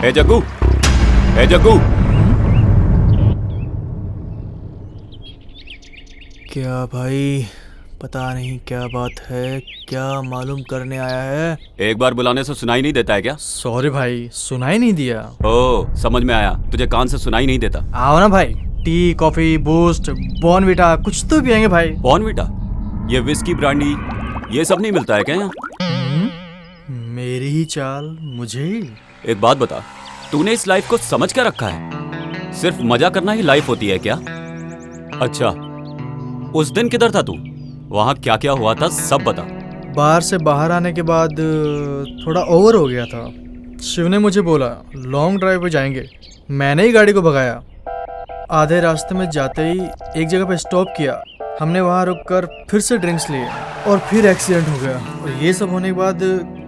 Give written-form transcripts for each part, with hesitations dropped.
ए जग्गू, ए जग्गू। क्या भाई, पता नहीं क्या बात है, क्या मालूम करने आया है। एक बार बुलाने से सुनाई नहीं देता है क्या? सॉरी भाई, सुनाई नहीं दिया। ओ, समझ में आया, तुझे कान से सुनाई नहीं देता। आओ ना भाई, टी कॉफी बूस्ट बॉर्नविटा कुछ तो पियेंगे भाई। बॉर्नविटा, ये विस्की ब्रांडी ये सब नहीं मिलता है क्या यहाँ? मेरी ही चाल मुझे ही। एक बात बता, तूने इस लाइफ को समझ क्या रखा है? सिर्फ मजा करना ही लाइफ होती है क्या? अच्छा, उस दिन किधर था तू? वहाँ क्या क्या हुआ था सब बता। बाहर से बाहर आने के बाद थोड़ा ओवर हो गया था। शिव ने मुझे बोला लॉन्ग ड्राइव पे जाएंगे, मैंने ही गाड़ी को भगाया। आधे रास्ते में जाते ही एक जगह पे स्टॉप किया, हमने वहाँ रुककर फिर से ड्रिंक्स लिए और फिर एक्सीडेंट हो गया। और ये सब होने के बाद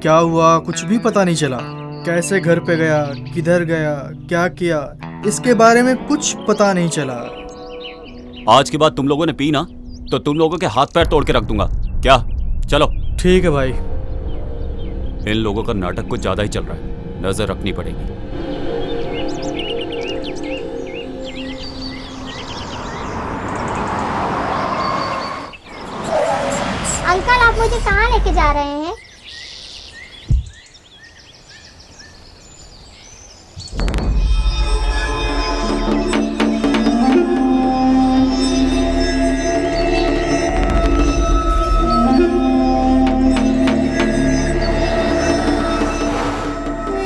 क्या हुआ कुछ भी पता नहीं चला। कैसे घर पे गया, किधर गया, क्या किया, इसके बारे में कुछ पता नहीं चला। आज के बाद तुम लोगों ने पी ना तो तुम लोगों के हाथ पैर तोड़ के रख दूंगा। क्या? चलो। ठीक है भाई। इन लोगों का नाटक कुछ ज्यादा ही चल रहा है, नजर रखनी पड़ेगी। अंकल, आप मुझे कहाँ लेके जा रहे हैं?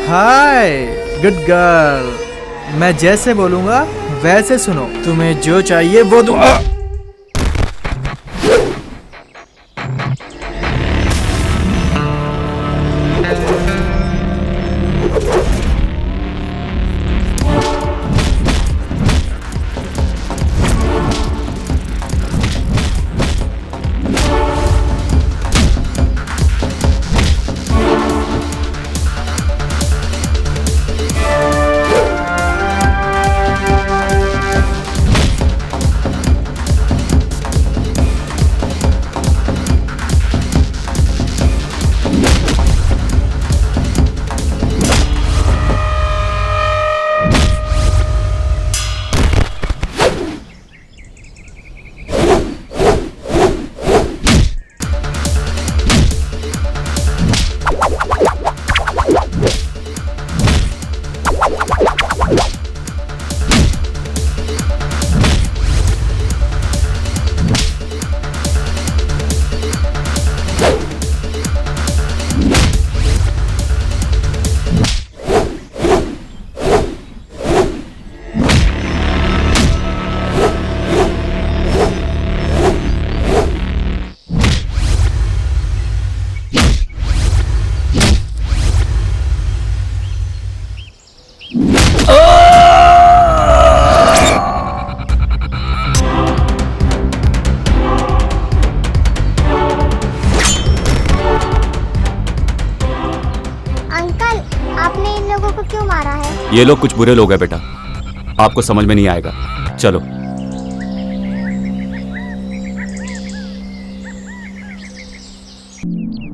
हाय गुड गर्ल, मैं जैसे बोलूंगा वैसे सुनो, तुम्हें जो चाहिए वो दूंगा। ये लोग कुछ बुरे लोग हैं बेटा, आपको समझ में नहीं आएगा। चलो।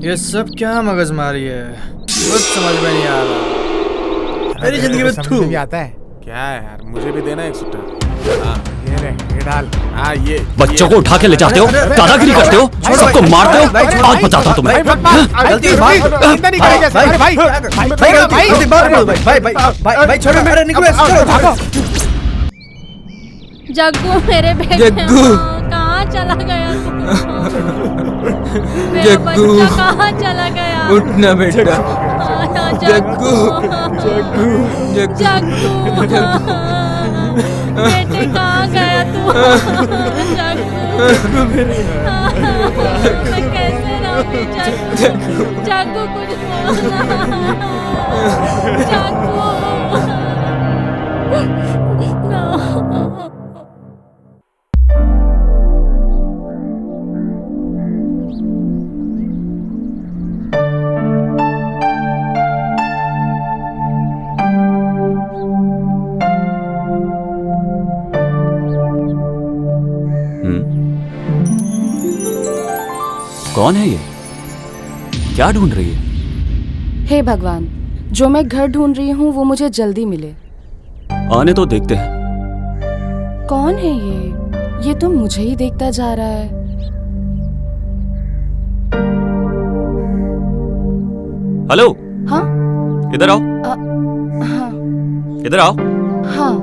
ये सब क्या मगजमारी है, कुछ समझ में नहीं आ रहा। मेरी जिंदगी में समझ नहीं आता है। क्या है यार, मुझे भी देना एक सुट्टा। हाँ, ये ले, ये डाल। हाँ, ये बच्चों को उठा के ले जाते हो, दादागिरी करते हो, सबको मारते हो। आज बताता हूँ तुम्हें। जग्गू मेरे बेटे, जग्गू कहाँ चला गया तू? मेरा जग्गू, बच्चा कहाँ चला गया? उठना बेटा। जग्गू, जग्गू, जग्गू, बेटे कहाँ गया तू? जग्गू, मैं कैसे रहूँ? जग्गू, जग्गू कुछ बोलना। जग्गू, कौन है ये? क्या ढूंढ रही है? हे भगवान, जो मैं घर ढूंढ रही हूँ वो मुझे जल्दी मिले। आने तो देखते हैं। कौन है ये तो मुझे ही देखता जा रहा है। हेलो, हाँ इधर आओ। हाँ इधर आओ। हाँ।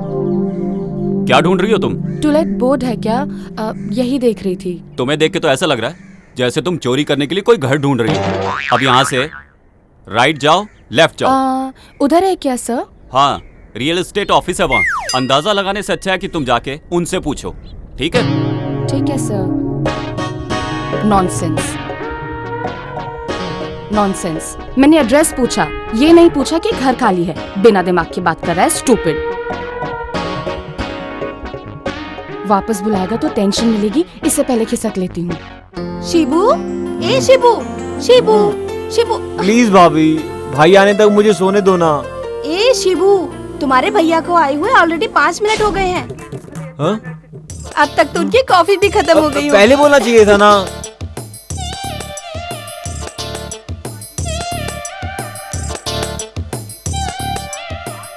क्या ढूंढ रही हो तुम? टूलेट बोर्ड है क्या? यही देख रही थी। तुम्हें देख के तो ऐसा लग रहा है जैसे तुम चोरी करने के लिए कोई घर ढूंढ रही हो। अब यहाँ से राइट जाओ, लेफ्ट जाओ। उधर है क्या सर? हाँ, रियल एस्टेट ऑफिस है वहाँ। अंदाजा लगाने से अच्छा है कि तुम जाके उनसे पूछो, ठीक है? ठीक है सर। Nonsense, nonsense. मैंने एड्रेस पूछा, ये नहीं पूछा कि घर खाली है। बिना दिमाग की बात कर रहा है, स्टूपिड। वापस बुलाएगा तो टेंशन मिलेगी, इससे पहले खिसक लेती हूँ। शिबू, ए शिबू, शिबू, शिबू। प्लीज भाभी, भाई आने तक मुझे सोने दो ना। ए शिबू, तुम्हारे भैया को आए हुए ऑलरेडी 5 मिनट हो गए हैं। हाँ? अब तक तो उनकी कॉफी भी खत्म हो गई हो। पहले बोलना चाहिए था ना।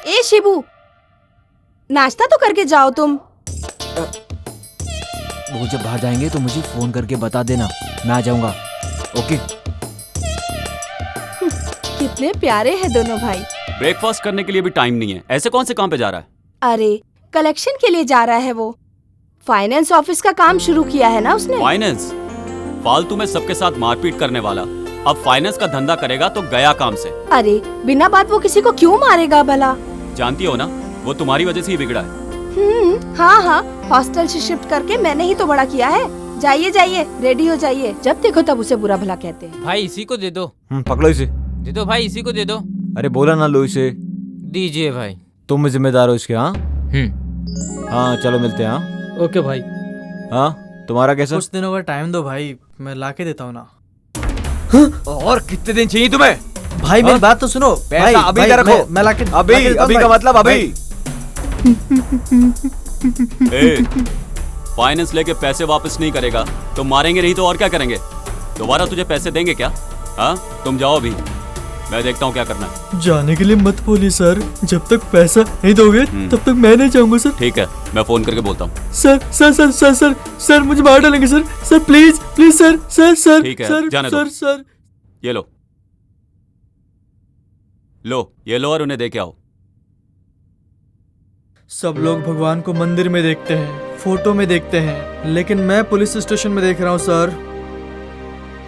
ए शिबू, नाश्ता तो करके जाओ तुम। वो जब बाहर जाएंगे तो मुझे फोन करके बता देना, मैं आ जाऊंगा। ओके? कितने प्यारे हैं दोनों भाई। ब्रेकफास्ट करने के लिए भी टाइम नहीं है। ऐसे कौन से काम पे जा रहा है? अरे कलेक्शन के लिए जा रहा है वो। फाइनेंस ऑफिस का काम शुरू किया है ना उसने। फाइनेंस? फालतू में सबके साथ मारपीट करने वाला अब फाइनेंस का धंधा करेगा तो गया काम से। अरे बिना बात वो किसी को क्यों मारेगा भला? जानती हो ना, वो तुम्हारी वजह से ही बिगड़ा है। हाँ हाँ, हॉस्टल से शिफ्ट करके मैंने ही तो बड़ा किया है। जाइए जाइए, रेडी हो जाइए। जब देखो तब उसे बुरा भला कहते हैं। भाई इसी को दे दो। पकड़ो इसे। दे दो भाई, इसी को दे दो। अरे बोला ना लो इसे। दीजिए भाई। तुम जिम्मेदार हो इसके। हाँ हाँ, चलो मिलते हैं। हाँ ओके भाई। हाँ, तुम्हारा कैसा? कुछ दिनों का टाइम दो भाई, मैं लाके देता हूँ ना। और कितने दिन चाहिए तुम्हें? भाई मेरी बात तो सुनो। पैसा भाई, अभी भाई, का रखो। मैं लाके अभी देता हूँ अभी का भाई। मतलब अभी। फाइनेंस लेके पैसे वापस नहीं करेगा तो मारेंगे नहीं तो और क्या करेंगे? दोबारा तुझे पैसे देंगे क्या? हाँ, तुम जाओ अभी, मैं देखता हूँ क्या करना है। जाने के लिए मत बोलिए सर, जब तक पैसा नहीं दोगे तब तक मैं नहीं जाऊंगा सर। ठीक है, मैं फोन करके बोलता हूँ। Sir sir sir sir sir sir मुझे मार डालेंगे sir. Sir please please sir sir sir. ठीक है, सर, जाने दो। सर सर ये लो ये लो और उन्हें दे के आओ। सब लोग भगवान को मंदिर में देखते हैं, फोटो में देखते हैं, लेकिन मैं पुलिस स्टेशन में देख रहा हूँ सर।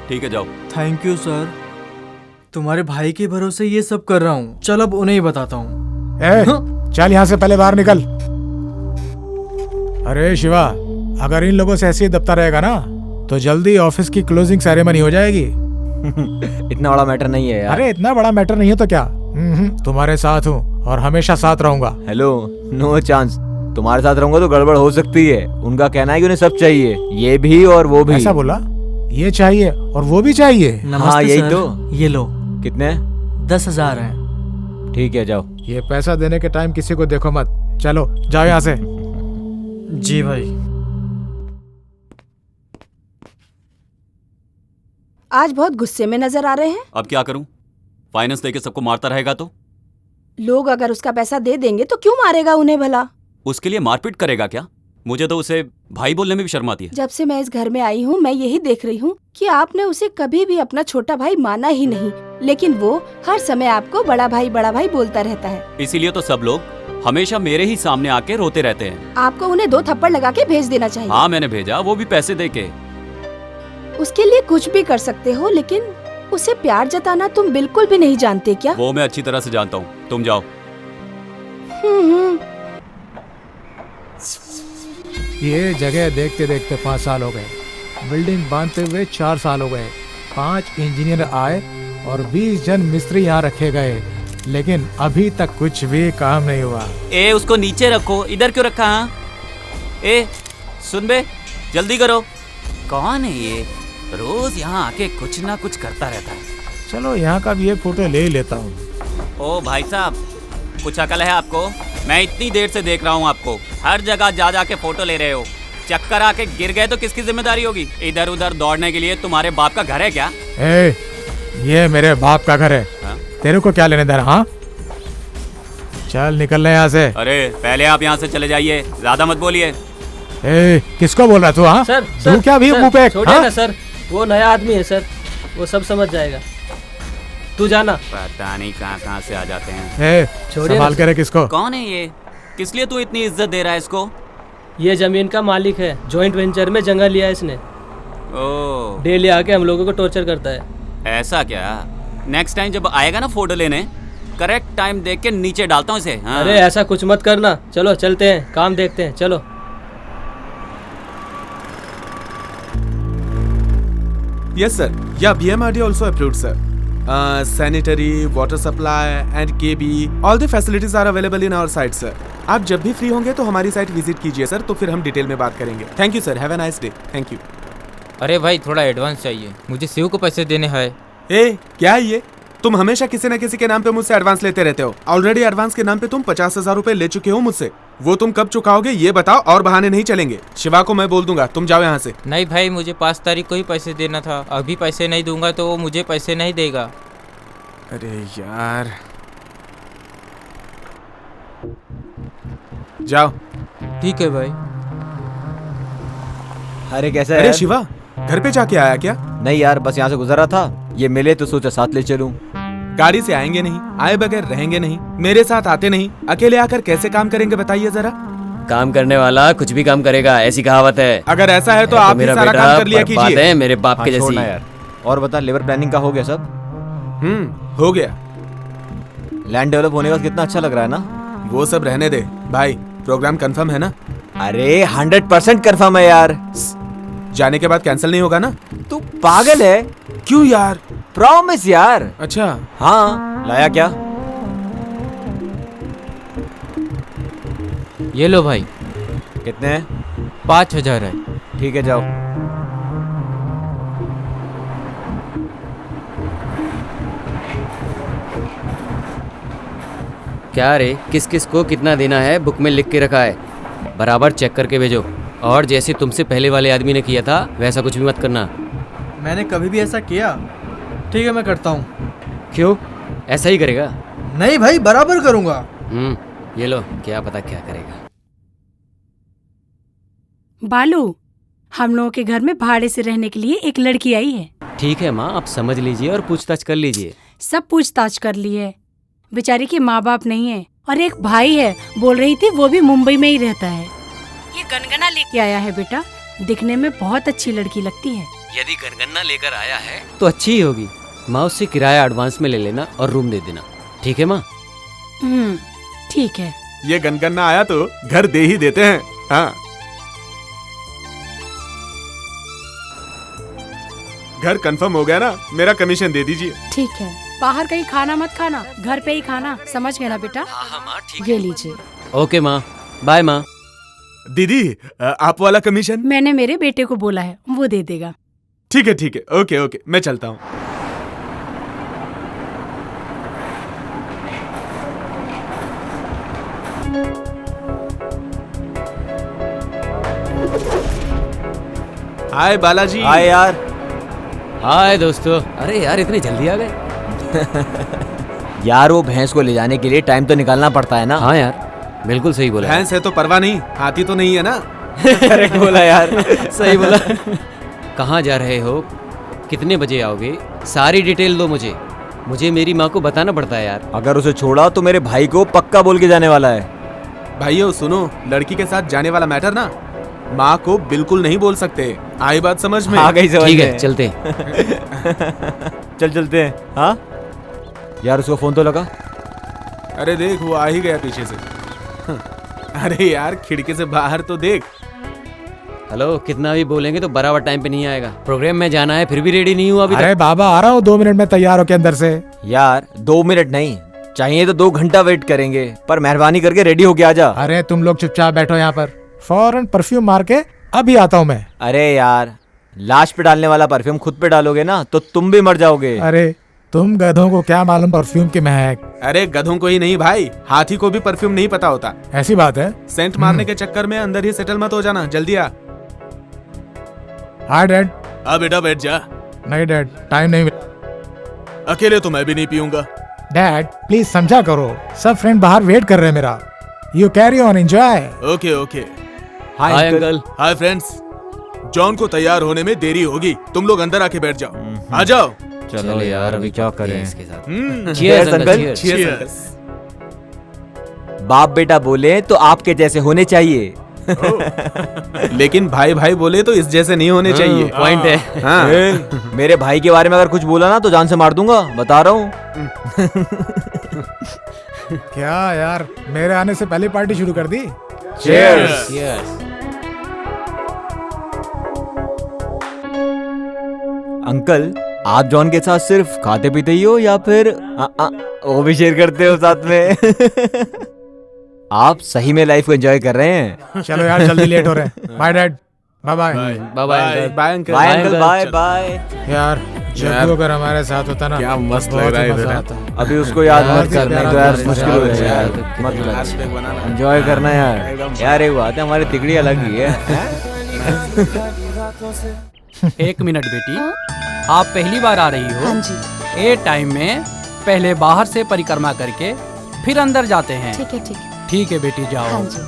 ठीक है, जाओ। थैंक यू सर, तुम्हारे भाई के भरोसे ये सब कर रहा हूँ। चल अब उन्हें ही बताता हूँ। चल यहाँ से पहले बाहर निकल। अरे शिवा, अगर इन लोगों से ऐसे ही दबता रहेगा ना तो जल्दी ऑफिस की क्लोजिंग सेरेमनी हो जाएगी। इतना बड़ा मैटर नहीं है यार। अरे इतना बड़ा मैटर नहीं है तो क्या, तुम्हारे साथ हूँ और हमेशा साथ रहूंगा। Hello, no chance. तुम्हारे साथ रहूंगा तो गड़बड़ हो सकती है। उनका कहना है कि उन्हें सब चाहिए, ये भी और वो भी। ऐसा बोला? ये चाहिए और वो भी चाहिए? हाँ यही तो। ये लो। कितने? 10,000 है। ठीक है, जाओ। ये पैसा देने के टाइम किसी को देखो मत। चलो जाओ यहाँ से। जी भाई। आज बहुत गुस्से में नजर आ रहे हैं। अब क्या करूं? फाइनेंस देके सबको मारता रहेगा तो? लोग अगर उसका पैसा दे देंगे तो क्यों मारेगा उन्हें भला? उसके लिए मारपीट करेगा क्या? मुझे तो उसे भाई बोलने में भी शर्म आती है। जब से मैं इस घर में आई हूँ मैं यही देख रही हूँ कि आपने उसे कभी भी अपना छोटा भाई माना ही नहीं, लेकिन वो हर समय आपको बड़ा भाई बोलता रहता है। इसीलिए तो सब लोग हमेशा मेरे ही सामने आके रोते रहते हैं। आपको उन्हें 2 थप्पड़ लगा के भेज देना चाहिए। हाँ मैंने भेजा, वो भी पैसे दे के। उसके लिए कुछ भी कर सकते हो, लेकिन उसे प्यार जताना तुम बिल्कुल भी नहीं जानते क्या? वो मैं अच्छी तरह से जानता हूँ, तुम जाओ। ये जगह देखते देखते 5 साल हो गए, बिल्डिंग बांधते हुए 4 साल हो गए, 5 इंजीनियर आए और 20 जन मिस्त्री यहाँ रखे गए, लेकिन अभी तक कुछ भी काम नहीं हुआ। ए उसको नीचे रखो, इधर क्यों रखा? हाँ ए सुन बे, जल्दी करो। कौन है ये? रोज यहाँ आके कुछ ना कुछ करता रहता है। चलो यहाँ का भी एक फोटो ले लेता हूँ। ओ भाई साहब, कुछ अकल है आपको? मैं इतनी देर से देख रहा हूँ आपको, हर जगह जा जा के फोटो ले रहे हो। चक्कर आके गिर गए तो किसकी जिम्मेदारी होगी? इधर उधर दौड़ने के लिए तुम्हारे बाप का घर है क्या? ए, ये मेरे बाप का घर है। हाँ? तेरे को क्या लेने देना? हाँ चल निकल ले यहाँ से। अरे पहले आप यहाँ से चले जाइए, ज्यादा मत बोलिए। ए, किसको बोल रहा है तू? हाँ सर तू क्या भी मुंह पे? छोड़िए हाँ? ना सर, वो नया आदमी है सर, वो सब समझ जाएगा। तू जाना। पता नहीं कहाँ से आ जाते हैं। ए, छोड़िए संभाल ना। के रख इसको। कौन है ये? किस लिए तू इतनी इज्जत दे रहा है इसको? ये जमीन का मालिक है, जॉइंट वेंचर में जगह लिया है इसने। ओह, डेली आके हम लोगों को टॉर्चर करता है। ऐसा क्या? नेक्स्ट टाइम जब आएगा ना फोटो लेने, करेक्ट टाइम देख के नीचे डालता हूँ इसे। हाँ। अरे ऐसा कुछ मत करना, चलो चलते हैं, काम देखते हैं, चलो। Yes, sir. Yeah, BMRD also approved, sir. Sanitary, water supply and KB, all the facilities are available in our site, sir. आप जब भी फ्री होंगे तो हमारी साइट विजिट कीजिए सर, तो फिर हम डिटेल में बात करेंगे। Thank you sir, have a nice day. Thank you. अरे भाई थोड़ा एडवांस चाहिए, मुझे शिव को पैसे देने हैं। ए, क्या है ये? तुम हमेशा किसी न किसी के नाम पे मुझसे एडवांस लेते रहते हो। ऑलरेडी एडवांस के नाम पे तुम 50,000 रुपए ले चुके हो मुझसे। वो तुम कब चुकाओगे ये बताओ, और बहाने नहीं चलेंगे। शिवा को मैं बोल दूंगा, तुम जाओ यहाँ से। नहीं भाई, मुझे 5 तारीख को ही पैसे देना था, अभी पैसे नहीं दूंगा तो वो मुझे पैसे नहीं देगा। अरे यार, जाओ। ठीक है भाई। अरे कैसा है अरे यार? शिवा, घर पे जाके आया क्या? नहीं यार, बस यहाँ से गुजर रहा था, ये मिले तो सोचा साथ ले चलूं। गाड़ी से आएंगे नहीं, आए बगैर रहेंगे नहीं, मेरे साथ आते नहीं, अकेले आकर कैसे काम करेंगे बताइए जरा। काम करने वाला कुछ भी काम करेगा, ऐसी कहावत है। अगर ऐसा है तो आप ही सारा काम कर लिया कीजिए। है मेरे बाप हाँ, के छोड़ना जैसी। यार। और बता, लेबर प्लानिंग का हो गया सब? हो गया। लैंड डेवलप होने का कितना अच्छा लग रहा है ना? वो सब रहने दे भाई, प्रोग्राम कंफर्म है ना? अरे 100% कंफर्म है यार। जाने के बाद कैंसिल नहीं होगा ना? तू पागल है? क्यों यार? प्रॉमिस यार। अच्छा हाँ, लाया क्या? ये लो भाई। कितने हैं? 5,000 है। ठीक है, जाओ। क्या रे, किस किस को कितना देना है बुक में लिख के रखा है, बराबर चेक करके भेजो। और जैसे तुमसे पहले वाले आदमी ने किया था वैसा कुछ भी मत करना। मैंने कभी भी ऐसा किया? ठीक है, मैं करता हूँ। क्यों, ऐसा ही करेगा? नहीं भाई, बराबर करूँगा। ये लो, क्या पता क्या करेगा। बालू, हम लोगों के घर में भाड़े से रहने के लिए एक लड़की आई है। ठीक है माँ, आप समझ लीजिए और पूछताछ कर लीजिए। सब पूछताछ कर ली है। बेचारी के माँ बाप नहीं है और एक भाई है, बोल रही थी वो भी मुंबई में ही रहता है। ये गनगना लेके आया है बेटा, दिखने में बहुत अच्छी लड़की लगती है। यदि गनगना लेकर आया है तो अच्छी ही होगी। माँ, उससे किराया एडवांस में ले लेना और रूम दे देना। ठीक है माँ? ठीक है। ये गनगना आया तो घर दे ही देते हैं। हाँ, घर कंफर्म हो गया ना, मेरा कमीशन दे दीजिए। ठीक है, बाहर कहीं खाना मत खाना, घर पे ही खाना, समझ गए ना बेटा? हाँ माँ, ठीक ये लीजिए। ओके माँ, बाय माँ। दीदी, आप वाला कमीशन? मैंने मेरे बेटे को बोला है, वो दे देगा। ठीक है ठीक है, ओके ओके, मैं चलता हूँ। हाय बालाजी। हाय यार। हाय दोस्तों। अरे यार, इतनी जल्दी आ गए? यार, वो भैंस को ले जाने के लिए टाइम तो निकालना पड़ता है ना। हाँ यार, बिल्कुल सही बोला। भैंस है तो परवाह नहीं, हाथी तो नहीं है ना। करेक्ट बोला यार। सही बोला। कहाँ जा रहे हो, कितने बजे आओगे, सारी डिटेल दो मुझे। मुझे मेरी माँ को बताना पड़ता है यार। अगर उसे छोड़ा तो मेरे भाई को पक्का बोल के जाने वाला है। भाइयों सुनो, लड़की के साथ जाने वाला मैटर ना माँ को बिल्कुल नहीं बोल सकते। आई बात समझ में? आ गई समझ में। ठीक है, चलते। चलते हैं। हाँ यार, उसको फोन तो लगा। अरे देख, वो आ ही गया पीछे से। अरे यार, खिड़की से बाहर तो देख। हेलो, कितना भी बोलेंगे तो बराबर टाइम पे नहीं आएगा। प्रोग्राम में जाना है, फिर भी रेडी नहीं हुआ अभी अरे तक। बाबा, आ रहा हूँ 2 मिनट में तैयार हो के अंदर से। यार 2 मिनट नहीं चाहिए तो 2 घंटा वेट करेंगे, पर मेहरबानी करके रेडी होके आ जा। अरे तुम लोग चुपचाप बैठो यहाँ पर, फौरन परफ्यूम मार के अभी आता हूँ मैं। अरे यार, लाश पे डालने वाला परफ्यूम खुद पे डालोगे ना तो तुम भी मर जाओगे। अरे तुम गधों को क्या मालूम परफ्यूम की महक। अरे गधों को ही नहीं भाई, हाथी को भी परफ्यूम नहीं पता होता। ऐसी बात है? सेंट मारने के चक्कर में अंदर ही सेटल मत हो जाना, जल्दी आ। Hi dad. बेटा बैठ जा। नहीं डैड, टाइम नहीं मिला। अकेले तो मैं भी नहीं पीऊंगा। डैड प्लीज समझा करो, सब फ्रेंड बाहर वेट कर रहे हैं मेरा। You carry on, enjoy. Okay okay. Hi uncle. Hi friends, John को तैयार होने में देरी होगी, तुम लोग अंदर आके बैठ जाओ। आ जाओ। चलो यार, अभी क्या करें इसके साथ। Cheers, uncle. Cheers. बाप बेटा बोले तो आपके जैसे होने चाहिए। लेकिन भाई भाई बोले तो इस जैसे नहीं होने चाहिए। पॉइंट है। हाँ। मेरे भाई के बारे में अगर कुछ बोला ना तो जान से मार दूंगा, बता रहा हूँ। क्या यार, मेरे आने से पहले पार्टी शुरू कर दी। Cheers. अंकल, आप जॉन के साथ सिर्फ खाते पीते ही हो या फिर वो भी शेयर करते हो साथ में? आप सही में लाइफ को एंजॉय कर रहे हैं। चलो यार, जल्दी लेट हो रहे हैं। Bye dad. Bye bye. Bye bye. Bye uncle. Bye uncle. Bye bye. यार जब भी अगर हमारे साथ होता ना, क्या मस्त बहुत लग रहा है ही इधर। मजा आता। अभी उसको याद मत कर, नहीं तो यार मुश्किल हो यार, जाएगा। मत एंजॉय करना यार। यार एक बात है, हमारी तिकड़ी अलग ही है। 1 मिनट बेटी, आप पहली बार आ रही हो? हाँ जी। ए टाइम में पहले बाहर से परिक्रमा करके फिर अंदर जाते हैं। ठीक है ठीक है। ठीक है बेटी, जाओ। हाँ जी।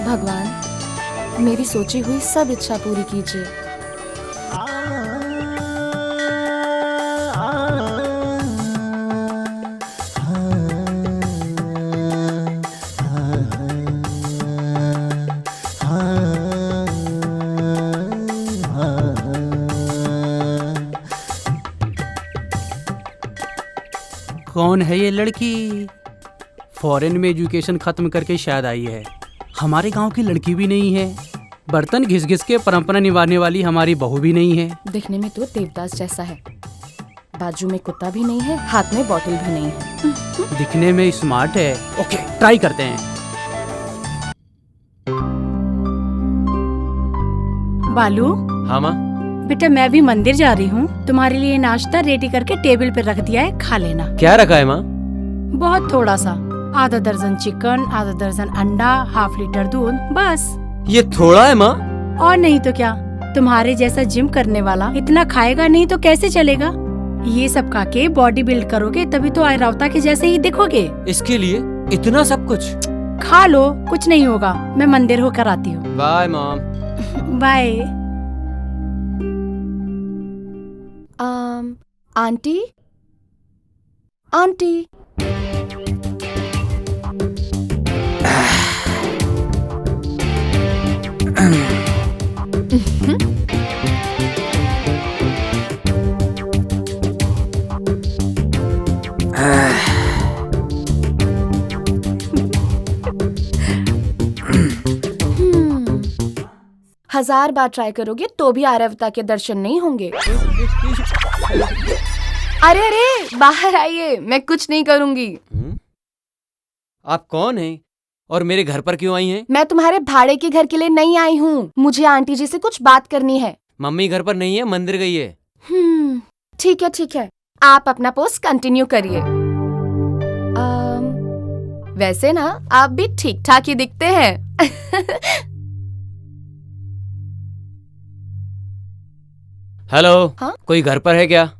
भगवान, मेरी सोची हुई सब इच्छा पूरी कीजिए। कौन है ये लड़की? फॉरेन में एजुकेशन खत्म करके शायद आई है। हमारे गांव की लड़की भी नहीं है। बर्तन घिस घिस के परंपरा निभाने वाली हमारी बहू भी नहीं है। दिखने में तो देवदास जैसा है। बाजू में कुत्ता भी नहीं है, हाथ में बोतल भी नहीं है। दिखने में स्मार्ट है। ओके, ट्राई करते हैं। बालू, हाँ माँ। बेटा मैं भी मंदिर जा रही हूँ, तुम्हारे लिए नाश्ता रेडी करके टेबल पे रख दिया है, खा लेना। क्या रखा है माँ? बहुत थोड़ा सा, आधा दर्जन चिकन, आधा दर्जन अंडा, ½ लीटर दूध, बस। ये थोड़ा है माँ? और नहीं तो क्या, तुम्हारे जैसा जिम करने वाला इतना खाएगा नहीं तो कैसे चलेगा। ये सब खा के बॉडी बिल्ड करोगे तभी तो आयरावता के जैसे ही दिखोगे। इसके लिए इतना सब कुछ? खा लो, कुछ नहीं होगा। मैं मंदिर होकर आती हूँ। Bye mom. Bye. Aunty, aunty. हजार बार ट्राई करोगे तो भी आर्यवता के दर्शन नहीं होंगे। अरे अरे, बाहर आइए, मैं कुछ नहीं करूंगी। आप कौन हैं और मेरे घर पर क्यों आई हैं? मैं तुम्हारे भाड़े के घर के लिए नहीं आई हूँ, मुझे आंटी जी से कुछ बात करनी है। मम्मी घर पर नहीं है, मंदिर गई है। ठीक है ठीक है, आप अपना पोस्ट कंटिन्यू करिए। वैसे ना आप भी ठीक ठाक ही दिखते हैं। हेलो। हाँ? कोई घर पर है क्या?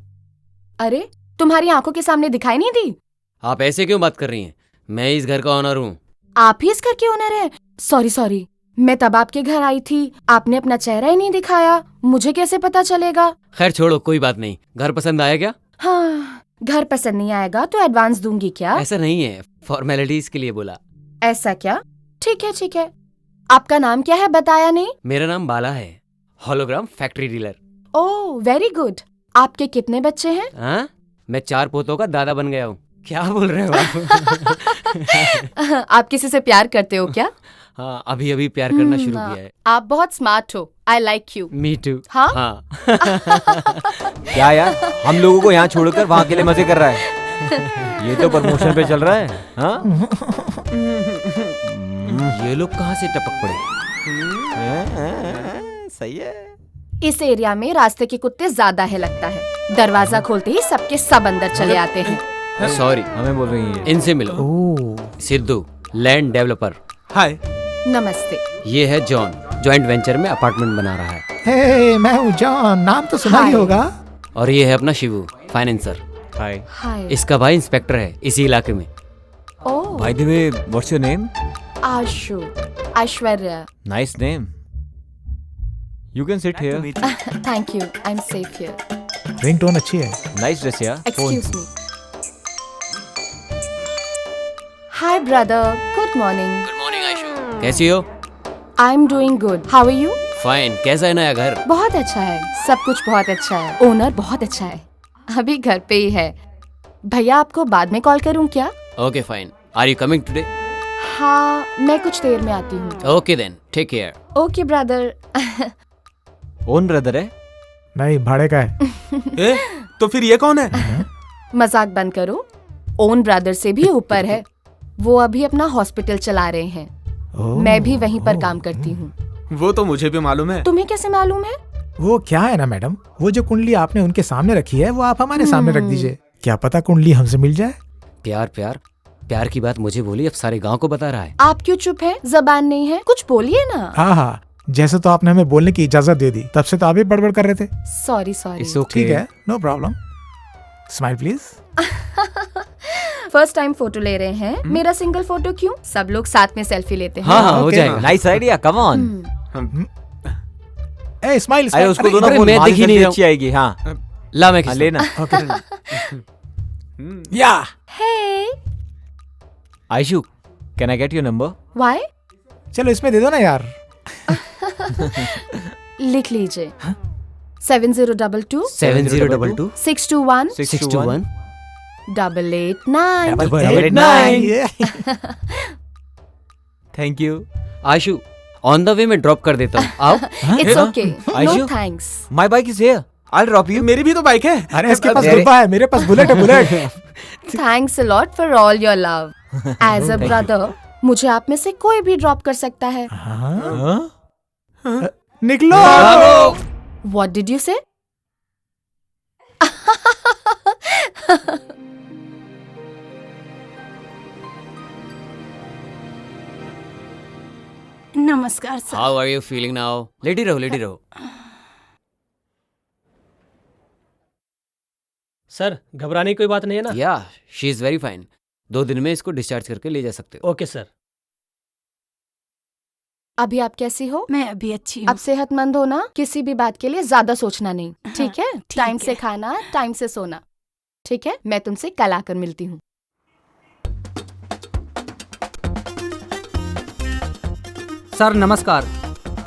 अरे, तुम्हारी आंखों के सामने दिखाई नहीं दी? आप ऐसे क्यों बात कर रही हैं? मैं इस घर का ओनर हूँ। आप ही इस घर के ओनर हैं? सॉरी सॉरी, मैं तब आपके घर आई थी, आपने अपना चेहरा ही नहीं दिखाया, मुझे कैसे पता चलेगा। खैर छोड़ो, कोई बात नहीं। घर पसंद आया क्या? हाँ, घर पसंद नहीं आएगा तो एडवांस दूंगी क्या? ऐसा नहीं है, फॉर्मेलिटीज के लिए बोला। ऐसा क्या? ठीक है ठीक है। आपका नाम क्या है बताया नहीं? मेरा नाम बाला है, hologram factory dealer. Oh very good. आपके कितने बच्चे हैं? हाँ, मैं 4 पोतों का दादा बन गया हूँ। क्या बोल रहे हो आप? आप किसी से प्यार करते हो क्या? हाँ, अभी अभी प्यार करना शुरू किया है। आप बहुत स्मार्ट हो, I like you. Me too. हाँ? हाँ। क्या यार, हम लोगों को यहाँ छोड़कर वहाँ के लिए मजे कर रहा है। ये तो प्रमोशन पे चल रहा है। हाँ? ये लोग कहाँ से टपक पड़े? सही है। इस एरिया में रास्ते के कुत्ते ज्यादा है लगता है। दरवाजा खोलते ही सबके सब अंदर चले आते हैं। सॉरी, हमें बोल रही है। इनसे मिलो। Siddhu, land developer. हाय। नमस्ते। ये है जॉन, जॉइंट वेंचर में अपार्टमेंट बना रहा है। हे, मैं हूँ जॉन, नाम तो सुना ही होगा। और ये है अपना शिवू, फाइनेंसर। हाय। हाय। इसका भाई इंस्पेक्टर है इसी इलाके में। Oh. By the way, what's your name? Ashu, Aishwarya. Nice name. You can sit here. Thank you, I am safe here. Ringtone अच्छी है। नाइस ड्रेस यार। Excuse me. Hi brother, good morning. Good morning Ayshu, कैसी हो? I am doing good, how are you? Fine. कैसा है नया घर? बहुत अच्छा है, सब कुछ बहुत अच्छा है। ओनर बहुत अच्छा है, अभी घर पे ही है। भैया आपको बाद में कॉल करूं क्या? Okay fine. Are you coming today? हाँ, मैं कुछ देर में आती हूँ। Okay then, take care. Okay brother. Own brother है? नहीं, भाड़े का है। तो फिर ये कौन है? मजाक बंद करो, ओन ब्रदर से भी ऊपर है। वो अभी अपना हॉस्पिटल चला रहे हैं, मैं भी वहीं पर काम करती हूँ। वो तो मुझे भी मालूम है। तुम्हें कैसे मालूम है? वो क्या है ना मैडम, वो जो कुंडली आपने उनके सामने रखी है वो आप हमारे सामने रख दीजिए, क्या पता कुंडली हमसे मिल जाए। प्यार प्यार प्यार की बात मुझे बोली, अब सारे गांव को बता रहा है। आप क्यों चुप है? जबान नहीं है, कुछ बोलिए ना। हाँ हाँ, जैसे तो आपने हमें बोलने की इजाजत दे दी, तब से तो आप भी बड़बड़ कर रहे थे। Sorry sorry. ठीक है, no problem. Smile please. First time photo ले रहे हैं, मेरा सिंगल फोटो क्यों? सब लोग साथ में सेल्फी लेते हैं। हाँ, हो जाएगा। Nice idea, come on. A smile. अरे उसको दोनों बोल, मैं दिख ही नहीं रहा हूँ। अच्छी आएगी। हाँ ला मैं खींचता लेना। या hey Ayshu, can I get your number? Why? चलो इसमें दे दो ना यार। लिख लीजिए 7022 7022 621 621 889। Thank you Ayshu, on the way में ड्रॉप कर देता हूँ, आओ। It's okay, no thanks. My bike is here, I will drop you. मेरी भी तो बाइक है। अरे इसके पास गुब्बा है, मेरे पास बुलेट है, bullet. Thanks a lot for all your love. As a brother मुझे आप में से कोई भी ड्रॉप कर सकता है। निकलो। What did you say? नमस्कार sir. How are you feeling now? लेटी रहो, लेटी रहो। सर, घबराने की कोई बात नहीं है ना? या शी इज वेरी फाइन। 2 दिन में इसको डिस्चार्ज करके ले जा सकते हो। Okay sir. अभी आप कैसी हो? मैं अभी अच्छी हूँ। अब सेहतमंद हो ना, किसी भी बात के लिए ज्यादा सोचना नहीं, ठीक है? टाइम से खाना, टाइम से सोना, ठीक है? मैं तुमसे कल आकर मिलती हूँ। सर नमस्कार।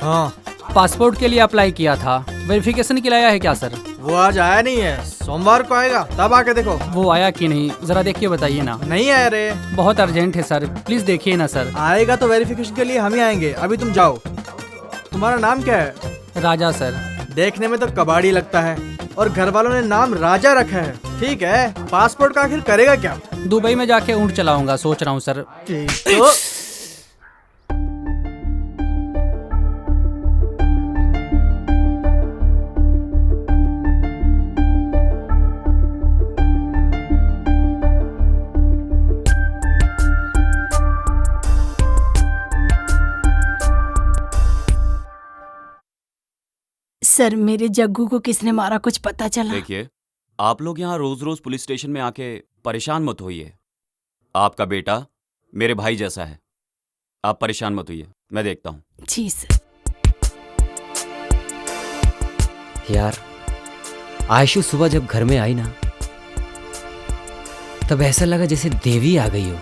हाँ, पासपोर्ट के लिए अप्लाई किया था, वेरिफिकेशन के लिए आया है क्या सर? वो आज आया नहीं है, सोमवार को आएगा, तब आके देखो। वो आया कि नहीं, जरा देख के बताइए ना। नहीं आया रे। बहुत अर्जेंट है सर, प्लीज देखिए ना सर। आएगा तो वेरिफिकेशन के लिए हम ही आएंगे, अभी तुम जाओ। तुम्हारा नाम क्या है? राजा सर। देखने में तो कबाड़ी लगता है, और घर वालों ने नाम राजा रखा है। ठीक है, पासपोर्ट का आखिर करेगा क्या? दुबई में जाके ऊँट चलाऊंगा सोच रहा हूँ सर। तो सर, मेरे जग्गू को किसने मारा, कुछ पता चला? देखिए, आप लोग यहाँ रोज रोज पुलिस स्टेशन में आके परेशान मत होइए। आपका बेटा मेरे भाई जैसा है, आप परेशान मत होइए, मैं देखता हूँ। जी सर। यार आयशु सुबह जब घर में आई ना, तब ऐसा लगा जैसे देवी आ गई हो।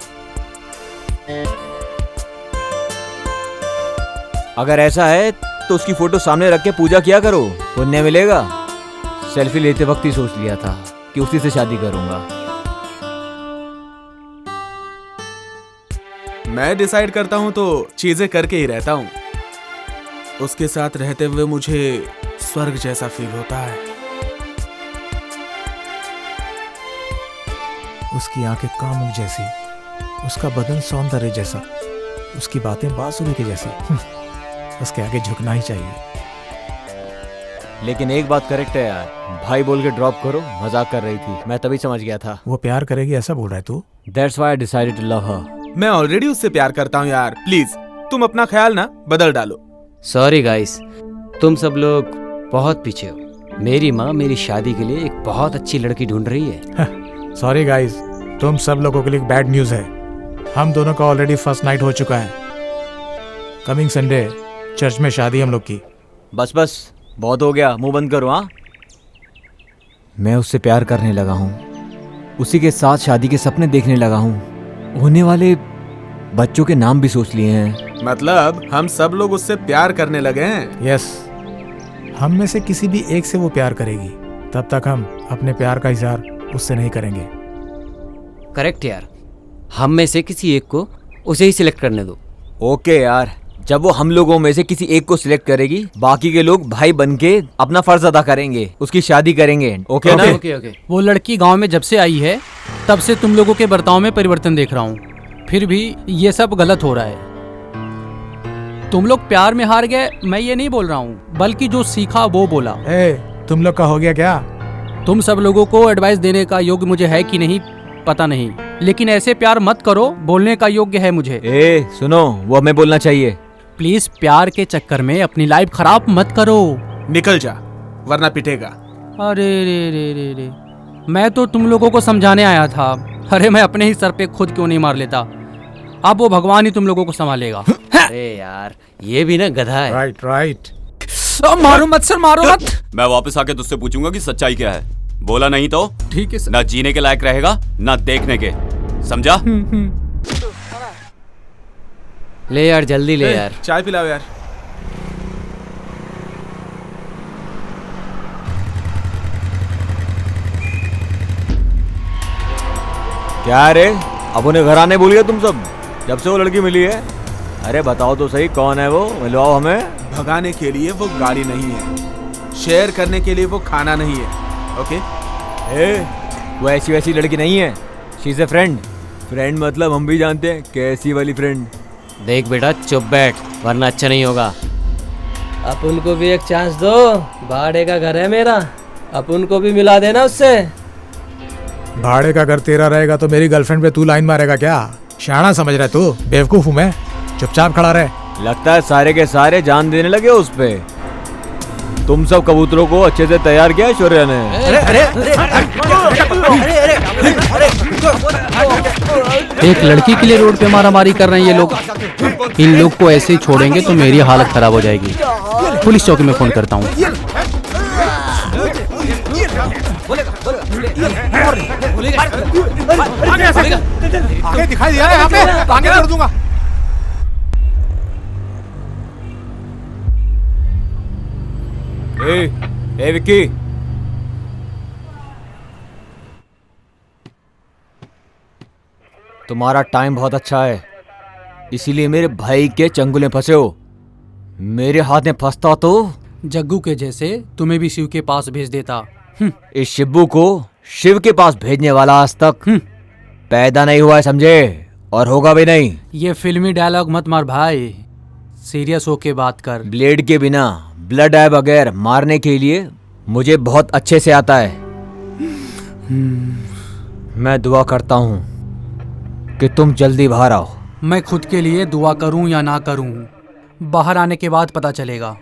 अगर ऐसा है तो उसकी फोटो सामने रख के पूजा किया करो, पुण्य मिलेगा। सेल्फी लेते वक्त ही सोच लिया था कि उसी से शादी करूंगा। मैं डिसाइड करता हूँ तो चीजें करके ही रहता हूँ। उसके साथ रहते हुए मुझे स्वर्ग जैसा फील होता है। उसकी आंखें कामुक जैसी, उसका बदन सौंदर्य जैसा, उसकी बातें बांसुरी के जैसी। उसके आगे झुकना ही चाहिए। लेकिन एक बात करेक्ट है यार, भाई बोल के ड्रॉप करो, मजाक कर रही थी, मैं तभी समझ गया था। वो प्यार करेगी ऐसा बोल रहा है तू? That's why I decided to love her. मैं ऑलरेडी उससे प्यार करता हूँ यार, प्लीज तुम अपना ख्याल ना बदल डालो। सॉरी गाइस, तुम सब लोग बहुत पीछे हो। मेरी माँ मेरी शादी के लिए एक बहुत अच्छी लड़की ढूंढ रही है। सॉरी गाइस, तुम सब लोगों के लिए बैड न्यूज़ है। हम दोनों का ऑलरेडी फर्स्ट नाइट हो चुका है। कमिंग संडे चर्च में शादी हम लोग की। बस बस, बहुत हो गया, मुंह बंद करो। हाँ, मैं उससे प्यार करने लगा हूँ, उसी के साथ शादी के सपने देखने लगा हूँ। होने वाले बच्चों के नाम भी सोच लिए हैं। मतलब हम सब लोग उससे प्यार करने लगे हैं। यस, हम में से किसी भी एक से वो प्यार करेगी, तब तक हम अपने प्यार का इजहार उससे नहीं करेंगे। करेक्ट यार, हम में से किसी एक को उसे ही सिलेक्ट करने दो। ओके यार, जब वो हम लोगों में से किसी एक को सिलेक्ट करेगी, बाकी के लोग भाई बन के अपना फर्ज अदा करेंगे, उसकी शादी करेंगे। ओके ना? ओके। वो लड़की गांव में जब से आई है तब से तुम लोगों के बर्ताव में परिवर्तन देख रहा हूँ, फिर भी ये सब गलत हो रहा है। तुम लोग प्यार में हार गए, मैं ये नहीं बोल रहा हूँ, बल्कि जो सीखा वो बोला। तुम लोग का हो गया क्या? तुम सब लोगों को एडवाइस देने का योग्य मुझे है कि नहीं पता नहीं, लेकिन ऐसे प्यार मत करो, बोलने का योग्य है मुझे। सुनो, वो हमें बोलना चाहिए। प्लीज प्यार के चक्कर में अपनी लाइफ खराब मत करो। निकल जा, वरना पिटेगा। अरे रे रे रे रे, मैं तो तुम लोगों को समझाने आया था। अरे मैं अपने ही सर पे खुद क्यों नहीं मार लेता। अब वो भगवान ही तुम लोगों को संभालेगा। अरे यार, ये भी ना गधा है। राइट। मारो मत सर, मारो मत। मैं वापस आके तुझसे पूछूंगा कि सच्चाई क्या है। बोला नहीं तो ठीक है सर। ना जीने के लायक रहेगा ना देखने के, समझा? ले यार, जल्दी ले यार। चाय पिलाओ यार। क्या रे, अब उन्हें घर आने भूल गए तुम सब, जब से वो लड़की मिली है? अरे बताओ तो सही, कौन है वो? मिलवाओ हमें। भगाने के लिए वो गाड़ी नहीं है, शेयर करने के लिए वो खाना नहीं है। ओके? वो ऐसी वैसी लड़की नहीं है, she is a friend. Friend मतलब हम भी जानते हैं कैसी वाली फ्रेंड। देख बेटा, चुप बैठ, वरना अच्छा नहीं होगा। अपन को भी एक चांस दो, भाड़े का घर है मेरा, अपन को भी मिला देना उससे। भाड़े का घर तेरा रहेगा तो मेरी गर्लफ्रेंड पे तू लाइन मारेगा क्या? शाना समझ रहा है तू? बेवकूफ हूँ मैं? चुपचाप खड़ा रहे। लगता है सारे के सारे जान देने लगे उस पे। तुम सब कबूतरों को अच्छे से तैयार किया शौर्य ने। एक लड़की के लिए रोड पे मारामारी कर रहे हैं ये लोग। इन लोग को ऐसे ही छोड़ेंगे तो मेरी हालत खराब हो जाएगी। पुलिस चौकी में फोन करता हूँ। आगे दिखाई दिया है यहाँ पे, आगे कर दूंगा। ए विक्की, तुम्हारा टाइम बहुत अच्छा है, इसीलिए मेरे भाई के चंगुल में फंसे हो। मेरे हाथ में फंसता तो जग्गू के जैसे तुम्हें भी शिव के पास भेज देता। इस शिब्बू को शिव के पास भेजने वाला आज तक पैदा नहीं हुआ है, समझे? और होगा भी नहीं। ये फिल्मी डायलॉग मत मार भाई, सीरियस होके बात कर। ब्लेड के बिना, ब्लड आए बगैर मारने के लिए मुझे बहुत अच्छे से आता है। मैं दुआ करता हूँ कि तुम जल्दी बाहर आओ। मैं खुद के लिए दुआ करूं या ना करूं, बाहर आने के बाद पता चलेगा।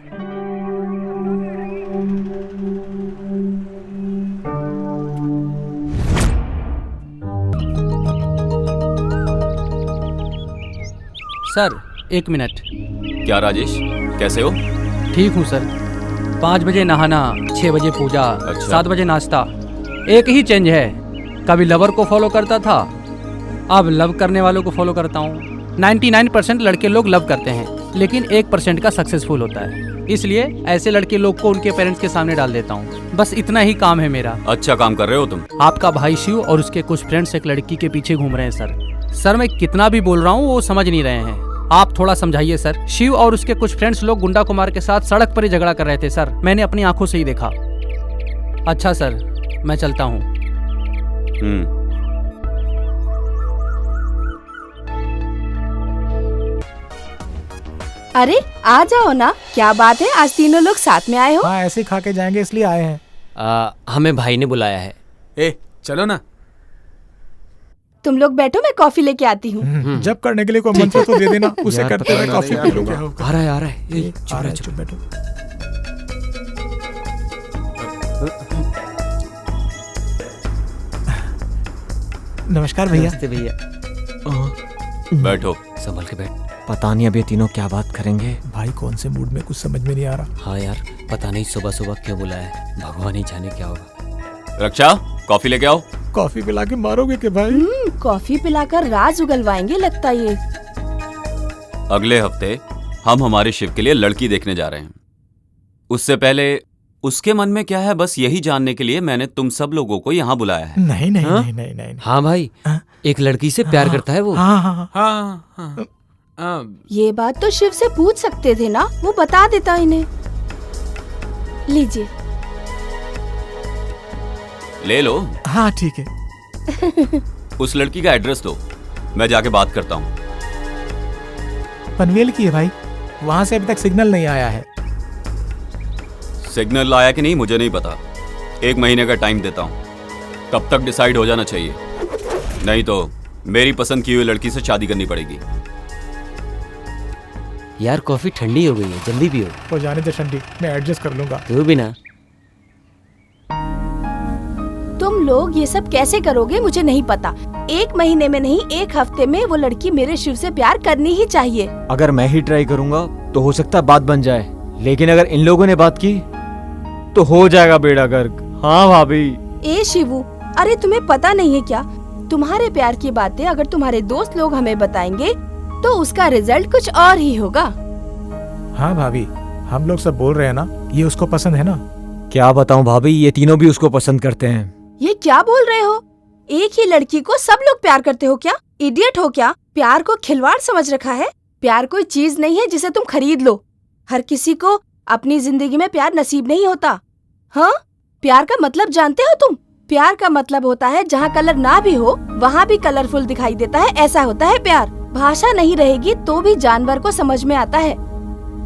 Sir 1 minute. क्या राजेश, कैसे हो? ठीक हूँ सर। 5 बजे नहाना, 6 बजे पूजा, अच्छा। 7 बजे नाश्ता। एक ही चेंज है, कभी लवर को फॉलो करता था, अब लव करने वालों को फॉलो करता हूँ। 99% लड़के लोग लव करते हैं, लेकिन 1% का सक्सेसफुल होता है। इसलिए ऐसे लड़के लोग को उनके पेरेंट्स के सामने डाल देता हूँ। बस इतना ही काम है मेरा। अच्छा काम कर रहे हो तुम। आपका भाई शिव और उसके कुछ फ्रेंड्स एक लड़की के पीछे घूम रहे हैं सर। मैं कितना भी बोल रहा हूँ वो समझ नहीं रहे हैं। आप थोड़ा समझाइए सर। शिव और उसके कुछ फ्रेंड्स लोग गुंडा कुमार के साथ सड़क पर ही झगड़ा कर रहे थे सर, मैंने अपनी आंखों से ही देखा। अच्छा सर, मैं चलता हूँ। अरे आ जाओ ना, क्या बात है, आज तीनों लोग साथ में आए हो? हाँ, ऐसे खा के जाएंगे इसलिए आए हैं। हमें भाई ने बुलाया है। ए चलो ना। तुम लोग बैठो, मैं कॉफी लेके आती हूँ। जब करने के लिए कोई मंत्र तो दे देना, उसे यार, करते हुए पता कॉफी नहीं पी लूंगा। आ रहा है आ रहा है। ए, आ रहा है, चुप बैठो। नमस्कार भैया। नमस्ते भैया। बैठो। संभल के बैठ। पता नहीं अब ये तीनों क्या बात करेंगे। भाई कौन से मूड में, कुछ समझ में नहीं आ रहा। हाँ यार, पता नहीं सुबह सुबह क्यों बुलाया है, भगवान ही जाने क्या होगा। रक्षा, कॉफी लेके आओ। कॉफी पिला के मारोगे के भाई? कॉफी पिलाकर राज उगलवाएंगे लगता ये। अगले हफ्ते हम हमारे शिव के लिए लड़की देखने जा रहे हैं। उससे पहले उसके मन में क्या है, बस यही जानने के लिए मैंने तुम सब लोगों को यहाँ बुलाया है। नहीं नहीं हाँ? नहीं नहीं नहीं। हाँ भाई, एक लड़की से प्यार करता है वो। हाँ हाँ हाँ। ये बात तो शिव से पूछ सकते थे ना, वो बता देता इन्हें। लीजिए। ले लो। हाँ ठीक है। उस लड़की का एड्रेस दो, मैं जाके बात करता हूँ। पनवेल की है भाई, वहां से अभी तक सिग्नल नहीं आया है। सिग्नल आया कि नहीं मुझे नहीं पता, 1 महीने का टाइम देता हूँ, तब तक डिसाइड हो जाना चाहिए, नहीं तो मेरी पसंद की हुई लड़की से शादी करनी पड़ेगी। यार कॉफी ठंडी हो गई है, जल्दी पियो। हो जाने दे ठंडी, मैं एडजस्ट कर लूंगा। तू भी ना। तुम लोग ये सब कैसे करोगे मुझे नहीं पता। 1 महीने में नहीं, 1 हफ्ते में वो लड़की मेरे शिव से प्यार करनी ही चाहिए। अगर मैं ही ट्राई करूंगा तो हो सकता है बात बन जाए, लेकिन अगर इन लोगों ने बात की तो हो जाएगा बेड़ा गर्क। हाँ भाभी। ए शिवू, अरे तुम्हें पता नहीं है क्या, तुम्हारे प्यार की बातें अगर तुम्हारे दोस्त लोग हमें बताएंगे तो उसका रिजल्ट कुछ और ही होगा। हाँ भाभी, हम लोग सब बोल रहे हैं ना, ये उसको पसंद है ना। क्या बताऊं भाभी, ये तीनों भी उसको पसंद करते हैं। ये क्या बोल रहे हो? एक ही लड़की को सब लोग प्यार करते हो क्या? इडियट हो क्या? प्यार को खिलवाड़ समझ रखा है? प्यार कोई चीज नहीं है जिसे तुम खरीद लो। हर किसी को अपनी जिंदगी में प्यार नसीब नहीं होता। हाँ, प्यार का मतलब जानते हो तुम? प्यार का मतलब होता है जहाँ कलर ना भी हो वहाँ भी कलरफुल दिखाई देता है, ऐसा होता है प्यार। भाषा नहीं रहेगी तो भी जानवर को समझ में आता है।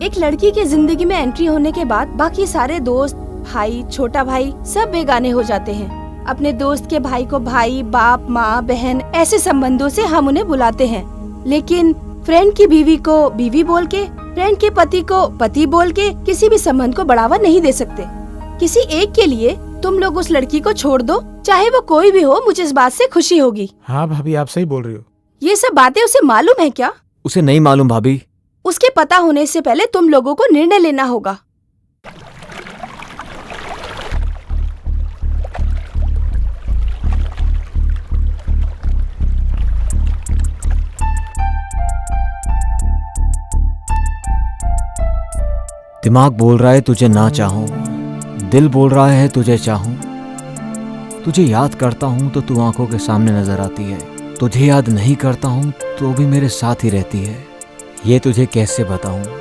एक लड़की की जिंदगी में एंट्री होने के बाद बाकी सारे दोस्त, भाई, छोटा भाई सब बेगाने हो जाते हैं। अपने दोस्त के भाई को भाई, बाप, माँ, बहन ऐसे संबंधों से हम उन्हें बुलाते हैं, लेकिन फ्रेंड की बीवी को बीवी बोल के, फ्रेंड के पति को पति बोल के किसी भी संबंध को बढ़ावा नहीं दे सकते। किसी एक के लिए तुम लोग उस लड़की को छोड़ दो, चाहे वो कोई भी हो, मुझे इस बात से खुशी होगी। हाँ भाभी, आप सही बोल रही हो। ये सब बातें उसे मालूम है क्या? उसे नहीं मालूम भाभी। उसके पता होने से पहले तुम लोगों को निर्णय लेना होगा। दिमाग बोल रहा है तुझे ना चाहूं, दिल बोल रहा है तुझे चाहूं। तुझे याद करता हूं तो तू आंखों के सामने नजर आती है, तुझे याद नहीं करता हूं तो भी मेरे साथ ही रहती है। ये तुझे कैसे बताऊं।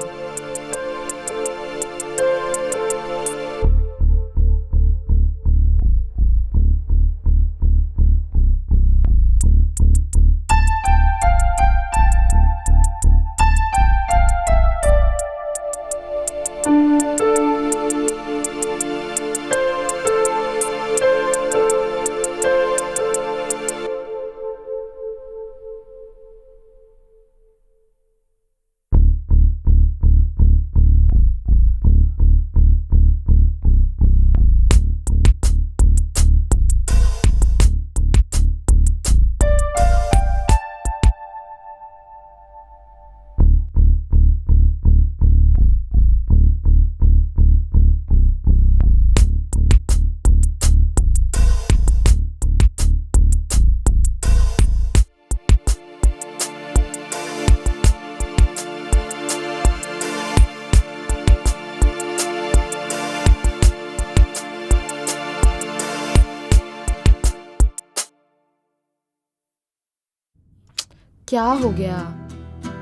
क्या हो गया?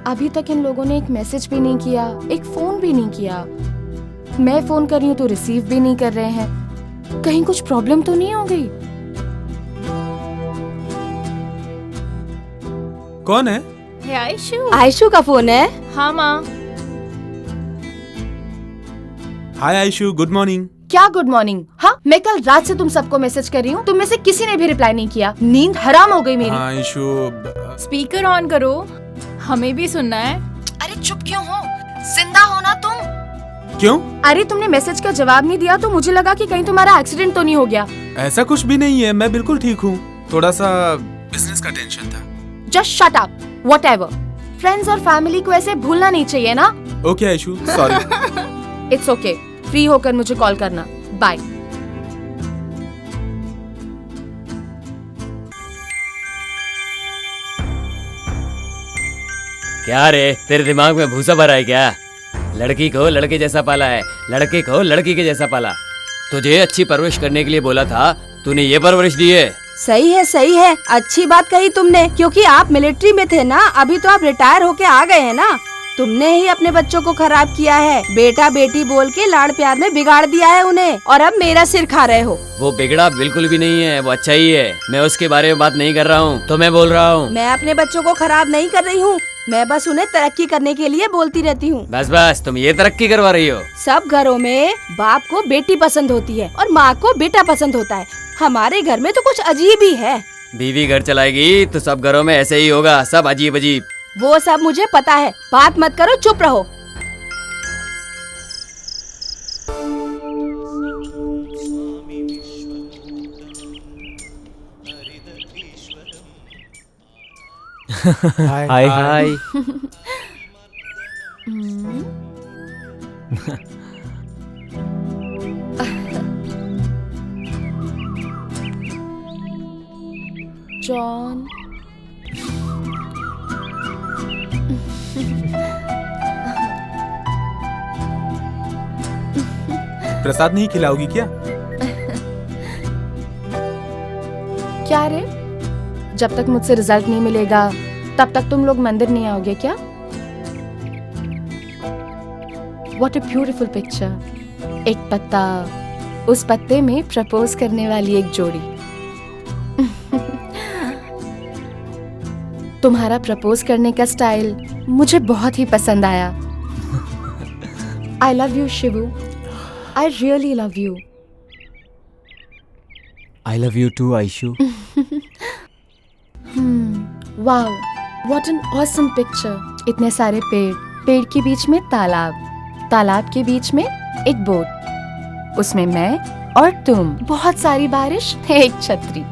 अभी तक इन लोगों ने एक मैसेज भी नहीं किया, एक फोन भी नहीं किया। मैं फोन कर रही हूँ तो रिसीव भी नहीं कर रहे हैं। कहीं कुछ प्रॉब्लम तो नहीं हो गई? कौन है? है आयशु। आयशु का फोन है? हाँ माँ। हाय आयशु, गुड मॉर्निंग। क्या गुड मॉर्निंग? हाँ, मैं कल रात से तुम सबको मैसेज कर रही हूँ, तुम में से किसी ने भी रिप्लाई नहीं किया। नींद हराम हो गई मेरी। हाँ ईशु, स्पीकर ऑन करो, हमें भी सुनना है। अरे चुप क्यों हो? जिंदा हो ना तुम? क्यों? अरे तुमने मैसेज का जवाब नहीं दिया तो मुझे लगा कि कहीं तुम्हारा एक्सीडेंट तो नहीं हो गया। ऐसा कुछ भी नहीं है, मैं बिल्कुल ठीक हूँ। थोड़ा सा बिजनेस का टेंशन था। Just shut up, whatever. Friends और फैमिली को ऐसे भूलना नहीं चाहिए ना। Okay Aishu, sorry. It's okay, free होकर मुझे कॉल करना। बाय। क्या रे, तेरे दिमाग में भूसा भरा है क्या? लड़की को लड़के जैसा पाला है, लड़के को लड़की के जैसा पाला। तुझे अच्छी परवरिश करने के लिए बोला था, तूने ये परवरिश दी है। सही है, अच्छी बात कही तुमने, क्योंकि आप मिलिट्री में थे ना, अभी तो आप रिटायर होके आ गए हैं ना। तुमने ही अपने बच्चों को खराब किया है, बेटा बेटी बोल के लाड़ प्यार में बिगाड़ दिया है उन्हें, और अब मेरा सिर खा रहे हो। वो बिगड़ा बिल्कुल भी नहीं है, वो अच्छा ही है। मैं उसके बारे में बात नहीं कर रहा हूँ, तो मैं बोल रहा हूँ। मैं अपने बच्चों को खराब नहीं कर रही हूँ, मैं बस उन्हें तरक्की करने के लिए बोलती रहती हूँ। बस तुम ये तरक्की करवा रही हो। सब घरों में बाप को बेटी पसंद होती है और माँ को बेटा पसंद होता है। हमारे घर में तो कुछ अजीब ही है। बीवी घर चलाएगी तो सब घरों में ऐसे ही होगा, सब अजीब अजीब। वो सब मुझे पता है, बात मत करो, चुप रहो। हाय हाय। जॉन, प्रसाद नहीं खिलाओगी क्या? क्या रे, जब तक मुझसे रिजल्ट नहीं मिलेगा तब तक तुम लोग मंदिर नहीं आओगे क्या? What a beautiful picture. एक पत्ता, उस पत्ते में प्रपोज करने वाली एक जोड़ी। तुम्हारा प्रपोज करने का स्टाइल मुझे बहुत ही पसंद आया। I love you, Shibu. I really love you. I love you too, Aishu. Wow, what an awesome picture. इतने सारे पेड़, पेड़ के बीच में तालाब, तालाब के बीच में एक बोट, उसमें मैं और तुम, बहुत सारी बारिश, एक छतरी।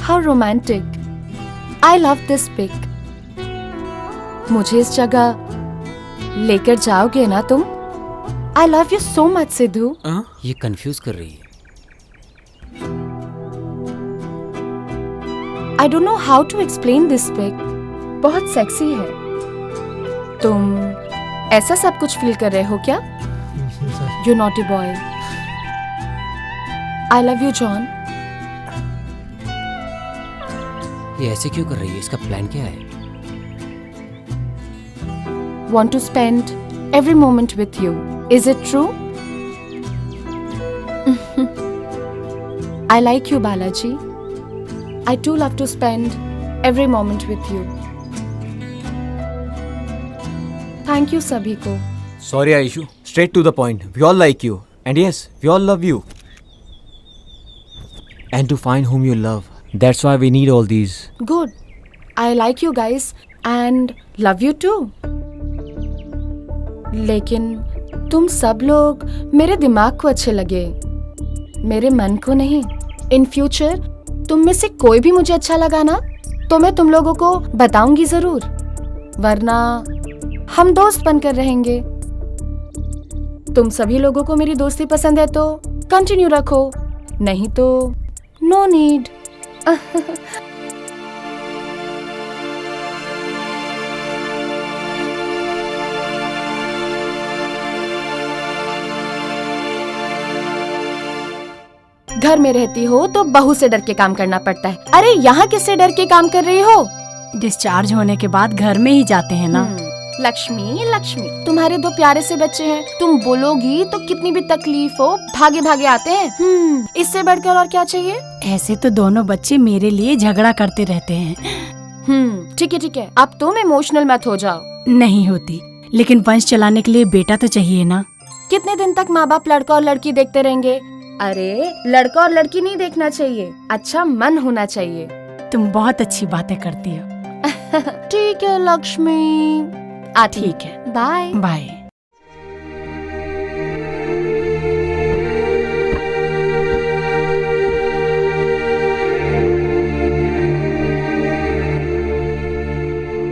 How romantic. I love this pic. मुझे इस जगह लेकर जाओगे ना तुम? I love you so much, Sidhu. ये कंफ्यूज कर रही है। I don't know how to explain this pic. बहुत सेक्सी है। तुम ऐसा सब कुछ फील कर रहे हो क्या? You naughty boy. I love you, John. ये ऐसे क्यों कर रही है? इसका प्लान क्या है? Want to spend every moment with you. Is it true? I like you, Balaji. I too love to spend every moment with you. Thank you सभी को। Sorry, Aishu. Straight to the point. We all like you. And yes, we all love you. And to find whom you love. That's why we need all these. Good. I like you guys and love you too. लेकिन तुम सब लोग मेरे दिमाग को अच्छे लगे, मेरे मन को नहीं। इन फ्यूचर तुम में से कोई भी मुझे अच्छा लगा ना तो मैं तुम लोगों को बताऊंगी जरूर, वरना हम दोस्त बनकर रहेंगे। तुम सभी लोगों को मेरी दोस्ती पसंद है तो कंटिन्यू रखो, नहीं तो नो नीड। घर में रहती हो तो बहू से डर के काम करना पड़ता है। अरे यहाँ किससे डर के काम कर रही हो? डिस्चार्ज होने के बाद घर में ही जाते हैं ना। लक्ष्मी, लक्ष्मी, तुम्हारे दो प्यारे से बच्चे हैं, तुम बोलोगी तो कितनी भी तकलीफ हो भागे भागे आते हैं। इससे बढ़कर और क्या चाहिए? ऐसे तो दोनों बच्चे मेरे लिए झगड़ा करते रहते हैं। ठीक है, अब तुम इमोशनल मत हो जाओ। नहीं होती, लेकिन वंश चलाने के लिए बेटा तो चाहिए ना। कितने दिन तक माँ बाप लड़का और लड़की देखते रहेंगे? अरे लड़का और लड़की नहीं देखना चाहिए, अच्छा मन होना चाहिए। तुम बहुत अच्छी बातें करती हो। ठीक है लक्ष्मी, ठीक है, बाय बाय।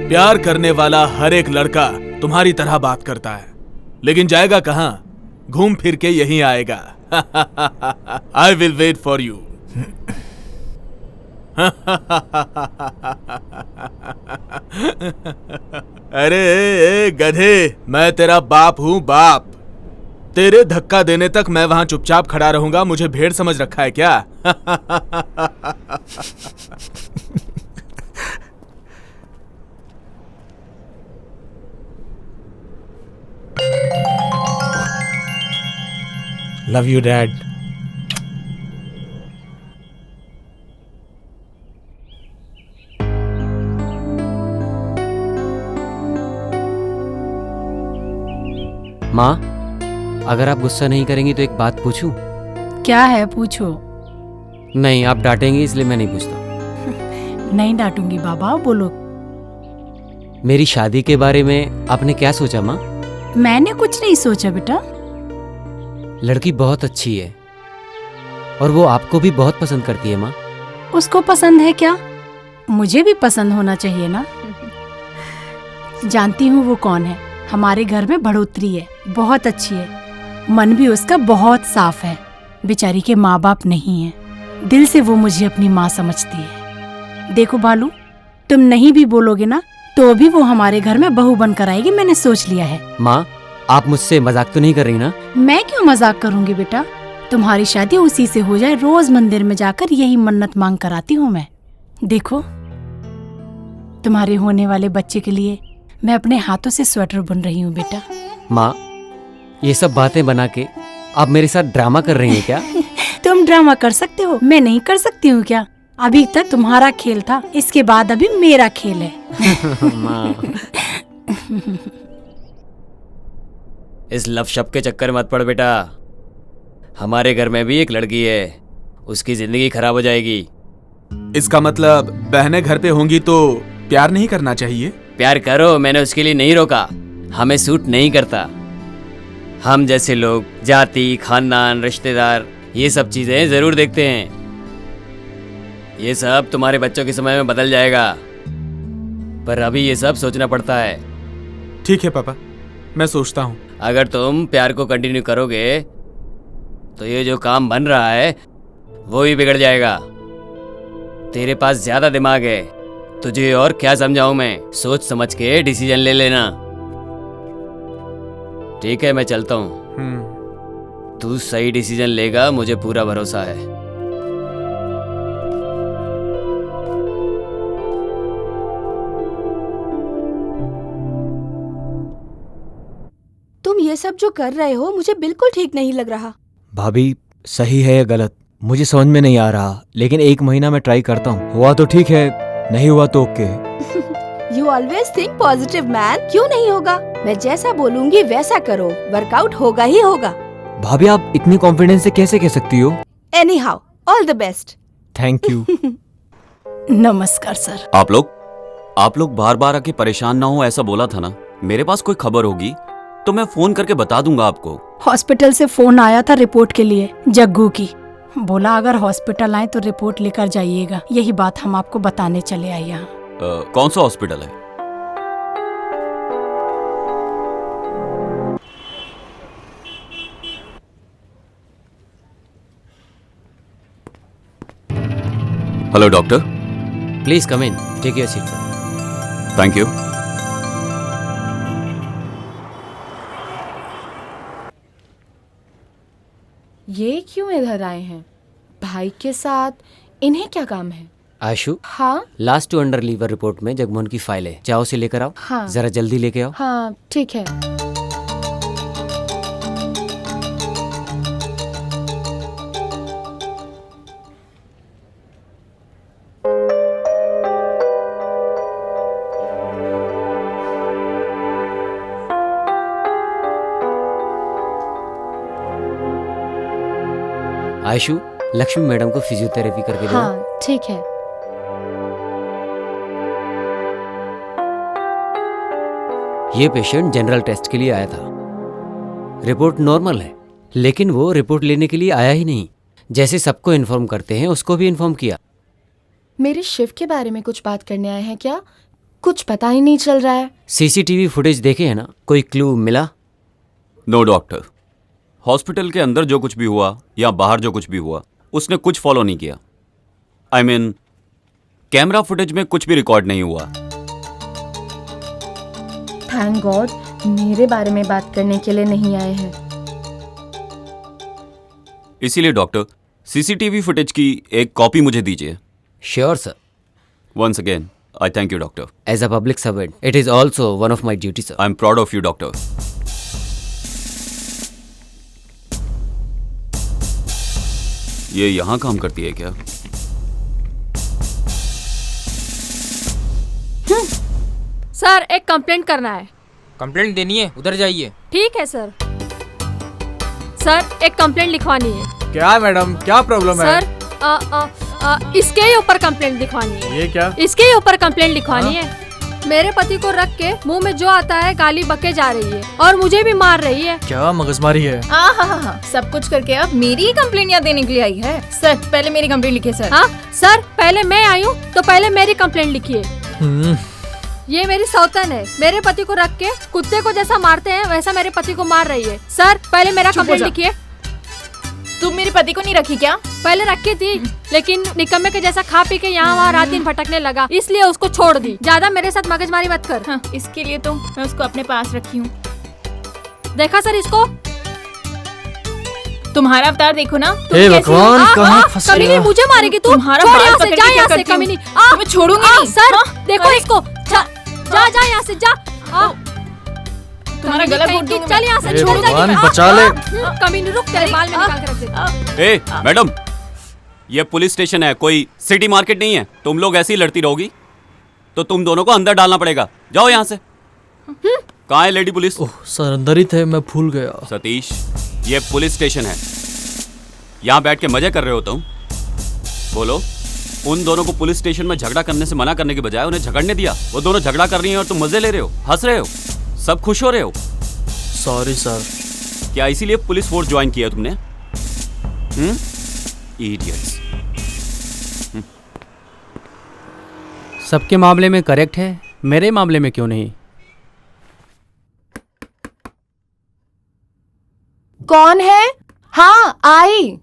प्यार करने वाला हर एक लड़का तुम्हारी तरह बात करता है, लेकिन जाएगा कहाँ? घूम फिर के यहीं आएगा। I will wait for you. अरे ए गधे, मैं तेरा बाप हूं, बाप। तेरे धक्का देने तक मैं वहां चुपचाप खड़ा रहूंगा? मुझे भेड़ समझ रखा है क्या? Love you dad. माँ, अगर आप गुस्सा नहीं करेंगी तो एक बात पूछूं? क्या है, पूछो। नहीं, आप डांटेंगी इसलिए मैं नहीं पूछता। नहीं डांटूंगी बाबा, बोलो। मेरी शादी के बारे में आपने क्या सोचा माँ? मैंने कुछ नहीं सोचा बेटा। लड़की बहुत अच्छी है और वो आपको भी बहुत पसंद करती है माँ। उसको पसंद है क्या? मुझे भी पसंद होना चाहिए ना। जानती हूँ वो कौन है। हमारे घर में बढ़ोतरी है, बहुत अच्छी है, मन भी उसका बहुत साफ है। बेचारी के माँ बाप नहीं है, दिल से वो मुझे अपनी माँ समझती है। देखो बालू, तुम नहीं भी बोलोगे ना तो भी वो हमारे घर में बहू बनकर आएगी, मैंने सोच लिया है। माँ, आप मुझसे मजाक तो नहीं कर रही ना? मैं क्यों मजाक करूंगी बेटा, तुम्हारी शादी उसी से हो जाए। रोज मंदिर में जाकर यही मन्नत मांग कर आती हूँ मैं। देखो, तुम्हारे होने वाले बच्चे के लिए मैं अपने हाथों से स्वेटर बुन रही हूँ बेटा। माँ, ये सब बातें बना के आप मेरे साथ ड्रामा कर रही हैं क्या? तुम ड्रामा कर सकते हो, मैं नहीं कर सकती हूँ क्या? अभी तक तुम्हारा खेल था, इसके बाद अभी मेरा खेल है। माँ, इस लफशप के चक्कर मत पड़ बेटा। हमारे घर में भी एक लड़की है, उसकी जिंदगी खराब हो जाएगी। इसका मतलब बहनें घर पे होंगी तो प्यार नहीं करना चाहिए? प्यार करो, मैंने उसके लिए नहीं रोका। हमें सूट नहीं करता। हम जैसे लोग जाति, खानदान, रिश्तेदार, ये सब चीजें जरूर देखते हैं। ये सब तुम्हारे बच्चों के समय में बदल जाएगा, पर अभी ये सब सोचना पड़ता है। ठीक है पापा, मैं सोचता हूँ। अगर तुम प्यार को कंटिन्यू करोगे तो ये जो काम बन रहा है वो भी बिगड़ जाएगा। तेरे पास ज्यादा दिमाग है, तुझे और क्या समझाऊं मैं? सोच समझ के डिसीजन ले लेना। ठीक है, मैं चलता हूँ। तू सही डिसीजन लेगा, मुझे पूरा भरोसा है। तुम ये सब जो कर रहे हो मुझे बिल्कुल ठीक नहीं लग रहा। भाभी, सही है या गलत मुझे समझ में नहीं आ रहा, लेकिन 1 महीना मैं ट्राई करता हूँ। हुआ तो ठीक है, नहीं हुआ तो okay. You always think positive man। क्यों नहीं होगा? मैं जैसा बोलूंगी वैसा करो, वर्कआउट होगा ही होगा। भाभी, आप इतनी कॉन्फिडेंस से कैसे कह सकती हो? Anyhow, all the best। Thank you. नमस्कार सर। आप लोग बार बार आके परेशान ना हो, ऐसा बोला था ना। मेरे पास कोई खबर होगी तो मैं फोन करके बता दूंगा आपको। हॉस्पिटल से फोन आया था रिपोर्ट के लिए, जग्गू की। बोला अगर हॉस्पिटल आए तो रिपोर्ट लेकर जाइएगा। यही बात हम आपको बताने चले आए यहाँ। कौन सा हॉस्पिटल है? Hello doctor. Please come in, take your seat sir. Thank you. ये क्यों इधर आए हैं? भाई के साथ इन्हें क्या काम है? आशु, हाँ last two under liver report में जगमोहन की फाइल है, जाओ उसे लेकर आओ। हाँ। जरा जल्दी लेके आओ। हाँ ठीक है। आयशु, लक्ष्मी मैडम को फिजियोथेरेपी करके दो। हाँ ठीक है। ये पेशेंट जनरल टेस्ट के लिए आया था। रिपोर्ट नॉर्मल है, लेकिन वो रिपोर्ट लेने के लिए आया ही नहीं। जैसे सबको इन्फॉर्म करते हैं, उसको भी इन्फॉर्म किया। मेरे शिफ्ट के बारे में कुछ बात करने आए हैं क्या? कुछ पता ही नहीं चल रहा है। सीसीटीवी फुटेज देखे है ना? कोई क्लू मिला? नो डॉक्टर, हॉस्पिटल के अंदर जो कुछ भी हुआ या बाहर जो कुछ भी हुआ, उसने कुछ फॉलो नहीं किया। आई मीन, कैमरा फुटेज में कुछ भी रिकॉर्ड नहीं हुआ। थैंक गॉड, मेरे बारे में बात करने के लिए नहीं आए हैं। इसीलिए डॉक्टर, सीसीटीवी फुटेज की एक कॉपी मुझे दीजिए। Sure sir. Once again I thank you doctor. As a public servant, it is also one of my duty sir. I am proud of you doctor. ये यहाँ काम करती है क्या? सर एक कंप्लेंट करना है। कंप्लेंट देनी है? उधर जाइए। ठीक है सर। सर एक कंप्लेंट लिखवानी है। क्या मैडम, क्या प्रॉब्लम है? सर इसके ही ऊपर कंप्लेंट लिखवानी है। ये क्या? इसके ही ऊपर कंप्लेंट लिखवानी है। मेरे पति को रख के मुंह में जो आता है गाली बके जा रही है और मुझे भी मार रही है। क्या मगजमारी है? हाँ, सब कुछ करके अब मेरी ही कंप्लेंट यहाँ देने के लिए आई है। सर पहले मेरी कंप्लेंट लिखिए सर। हाँ सर, पहले मैं आई हूँ तो पहले मेरी कंप्लेंट लिखिए। ये मेरी सौतन है, मेरे पति को रख के कुत्ते को जैसा मारते हैं वैसा मेरे पति को मार रही है। सर पहले मेरा कंप्लेंट लिखिए। तुम मेरे पति को नहीं रखी क्या? पहले रखी थी, लेकिन निकम्मे के जैसा खा पी के यहाँ वहाँ रात दिन भटकने लगा, इसलिए उसको छोड़ दी। ज्यादा मेरे साथ मगजमारी मत कर। हाँ, इसके लिए तो मैं उसको अपने पास रखी हूँ। देखा सर इसको? तुम्हारा अवतार देखो ना। हे भगवान, कहाँ फंस गया? कमीनी मुझे मारेगी तू? तुम्हारा छोड़ बाल यहाँ से, पकड़ जा के क्या यहाँ से करती हूँ? कमीनी। तुम्हें छोड़ूंगी नहीं। सर हाँ, देखो इसको, जा जा यहाँ से, जा। तुम्हारा गला घोट दूंगी। चल यहाँ से, हे छोड़ भगवान, बचा ले। कमीनी रुक, तेरे बाल में निकाल के रख देती। ए मैडम, ये पुलिस स्टेशन है, कोई सिटी मार्केट नहीं है। तुम लोग ऐसी लड़ती रहोगी तो तुम दोनों को अंदर डालना पड़ेगा। जाओ यहाँ से। कहाँ है लेडी पुलिस? सर अंदर ही थे, मैं भूल गया। सतीश, ये पुलिस स्टेशन है, यहाँ बैठ के मजे कर रहे हो तुम? बोलो, उन दोनों को पुलिस स्टेशन में झगड़ा करने से मना करने के बजाय उन्हें झगड़ने दिया। वो दोनों झगड़ा कर रही हैं और तुम मजे ले रहे हो, हंस रहे हो, सब खुश हो रहे हो। Sorry sir. क्या इसीलिए पुलिस फोर्स ज्वाइन किया तुमने? इडियट्स। सबके मामले में करेक्ट है, मेरे मामले में क्यों नहीं? कौन है? हाँ आई।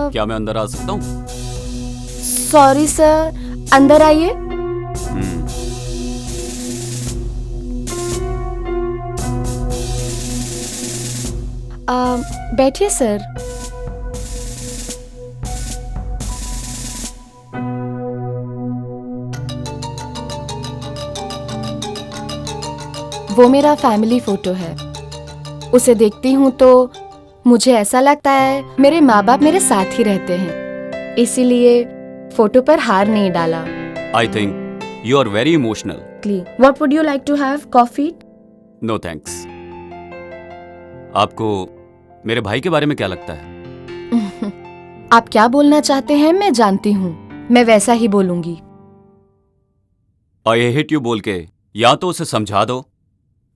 क्या मैं अंदर आ सकता हूँ? सॉरी सर, अंदर आइए। बैठिए सर। वो मेरा फैमिली फोटो है। उसे देखती हूँ तो मुझे ऐसा लगता है मेरे माँ बाप मेरे साथ ही रहते हैं, इसीलिए फोटो पर हार नहीं डाला। I think you are very emotional. What would you like to have? Coffee? No thanks. आपको मेरे भाई के बारे में क्या लगता है? आप क्या बोलना चाहते हैं मैं जानती हूँ, मैं वैसा ही बोलूंगी। आई हेट यू बोल के या तो उसे समझा दो,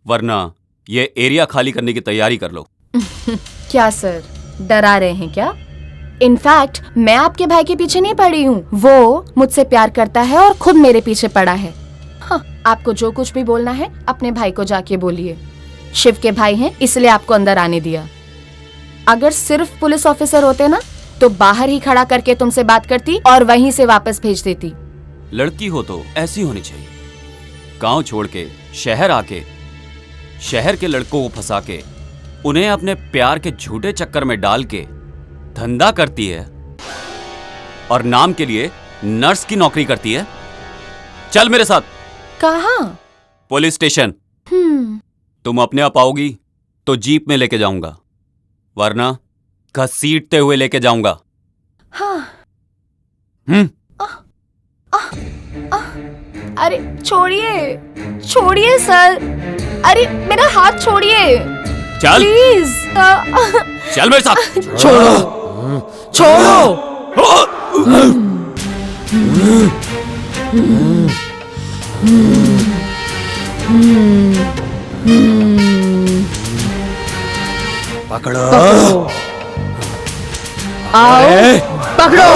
वरना ये एरिया खाली करने की तैयारी कर लो। क्या सर, डरा रहे हैं क्या? इनफैक्ट मैं आपके भाई के पीछे नहीं पड़ी हूँ, वो मुझसे प्यार करता है और खुद मेरे पीछे पड़ा है। हाँ, आपको जो कुछ भी बोलना है अपने भाई को जाके बोलिए। शिव के भाई हैं इसलिए आपको अंदर आने दिया। अगर सिर्फ पुलिस ऑफिसर होते ना तो बाहर ही खड़ा करके तुमसे बात करती और वहीं से वापस भेज देती। लड़की हो तो ऐसी होनी चाहिए, गांव छोड़ के शहर आके शहर के लड़कों को फंसा के उन्हें अपने प्यार के झूठे चक्कर में डाल के धंधा करती है और नाम के लिए नर्स की नौकरी करती है। चल मेरे साथ। कहाँ? Police station. तुम अपने आप आओगी तो जीप में लेके जाऊंगा, वरना घसीटते हुए लेके जाऊंगा। हाँ। अरे छोड़िए, छोड़िए सर, अरे मेरा हाथ छोड़िए चल प्लीज। चल मेरे साथ। छोड़ो, छोड़ो। पकड़ो, आओ, पकड़ो।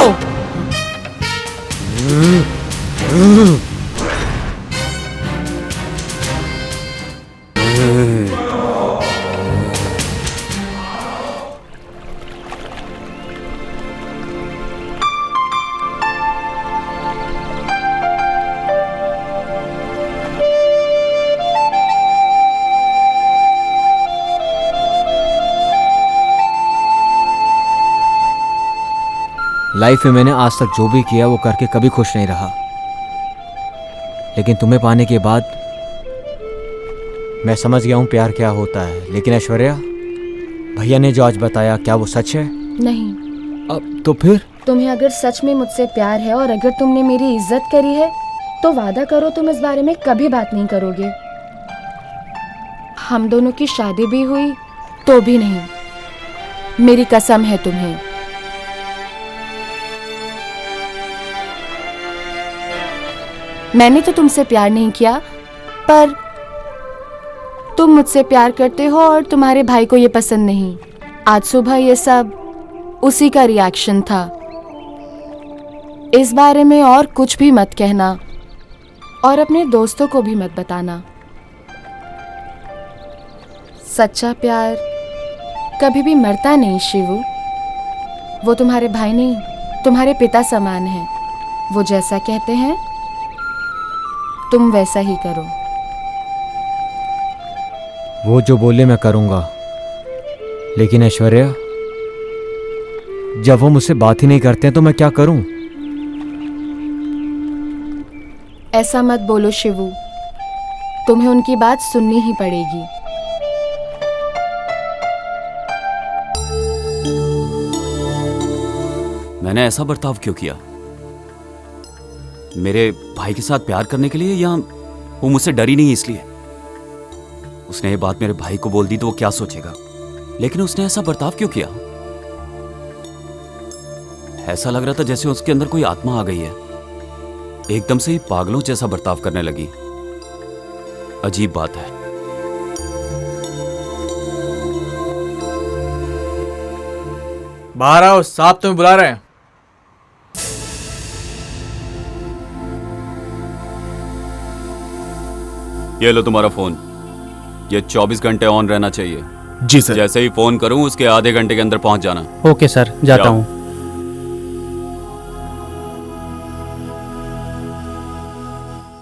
लाइफ में मैंने आज तक जो भी किया वो करके कभी खुश नहीं रहा, लेकिन तुम्हें पाने के बाद मैं समझ गया हूँ प्यार क्या होता है। लेकिन ऐश्वर्या, भैया ने जो आज बताया, क्या वो सच है? नहीं। अब तो फिर तुम्हें अगर सच में मुझसे प्यार है और अगर तुमने मेरी इज्जत करी है तो वादा करो तुम इस बारे में कभी बात नहीं करोगे। हम दोनों की शादी भी हुई तो भी नहीं, मेरी कसम है तुम्हें। मैंने तो तुमसे प्यार नहीं किया, पर तुम मुझसे प्यार करते हो और तुम्हारे भाई को ये पसंद नहीं। आज सुबह ये सब उसी का रिएक्शन था। इस बारे में और कुछ भी मत कहना और अपने दोस्तों को भी मत बताना। सच्चा प्यार कभी भी मरता नहीं शिवू। वो तुम्हारे भाई नहीं, तुम्हारे पिता समान है। वो जैसा कहते हैं तुम वैसा ही करो। वो जो बोले मैं करूंगा, लेकिन ऐश्वर्या, जब वो मुझसे बात ही नहीं करते हैं तो मैं क्या करूं? ऐसा मत बोलो शिवू, तुम्हें उनकी बात सुननी ही पड़ेगी। मैंने ऐसा बर्ताव क्यों किया? मेरे भाई के साथ प्यार करने के लिए, या वो मुझसे डरी नहीं इसलिए? उसने ये बात मेरे भाई को बोल दी तो वो क्या सोचेगा? लेकिन उसने ऐसा बर्ताव क्यों किया? ऐसा लग रहा था जैसे उसके अंदर कोई आत्मा आ गई है। एकदम से ही पागलों जैसा बर्ताव करने लगी। अजीब बात है। बाहर आओ, साहब तुम्हें बुला रहे हैं। ये लो तुम्हारा फोन। ये 24 घंटे ऑन रहना चाहिए। जी सर। जैसे ही फोन करूं उसके आधे घंटे के अंदर पहुंच जाना। ओके सर, जाता हूँ।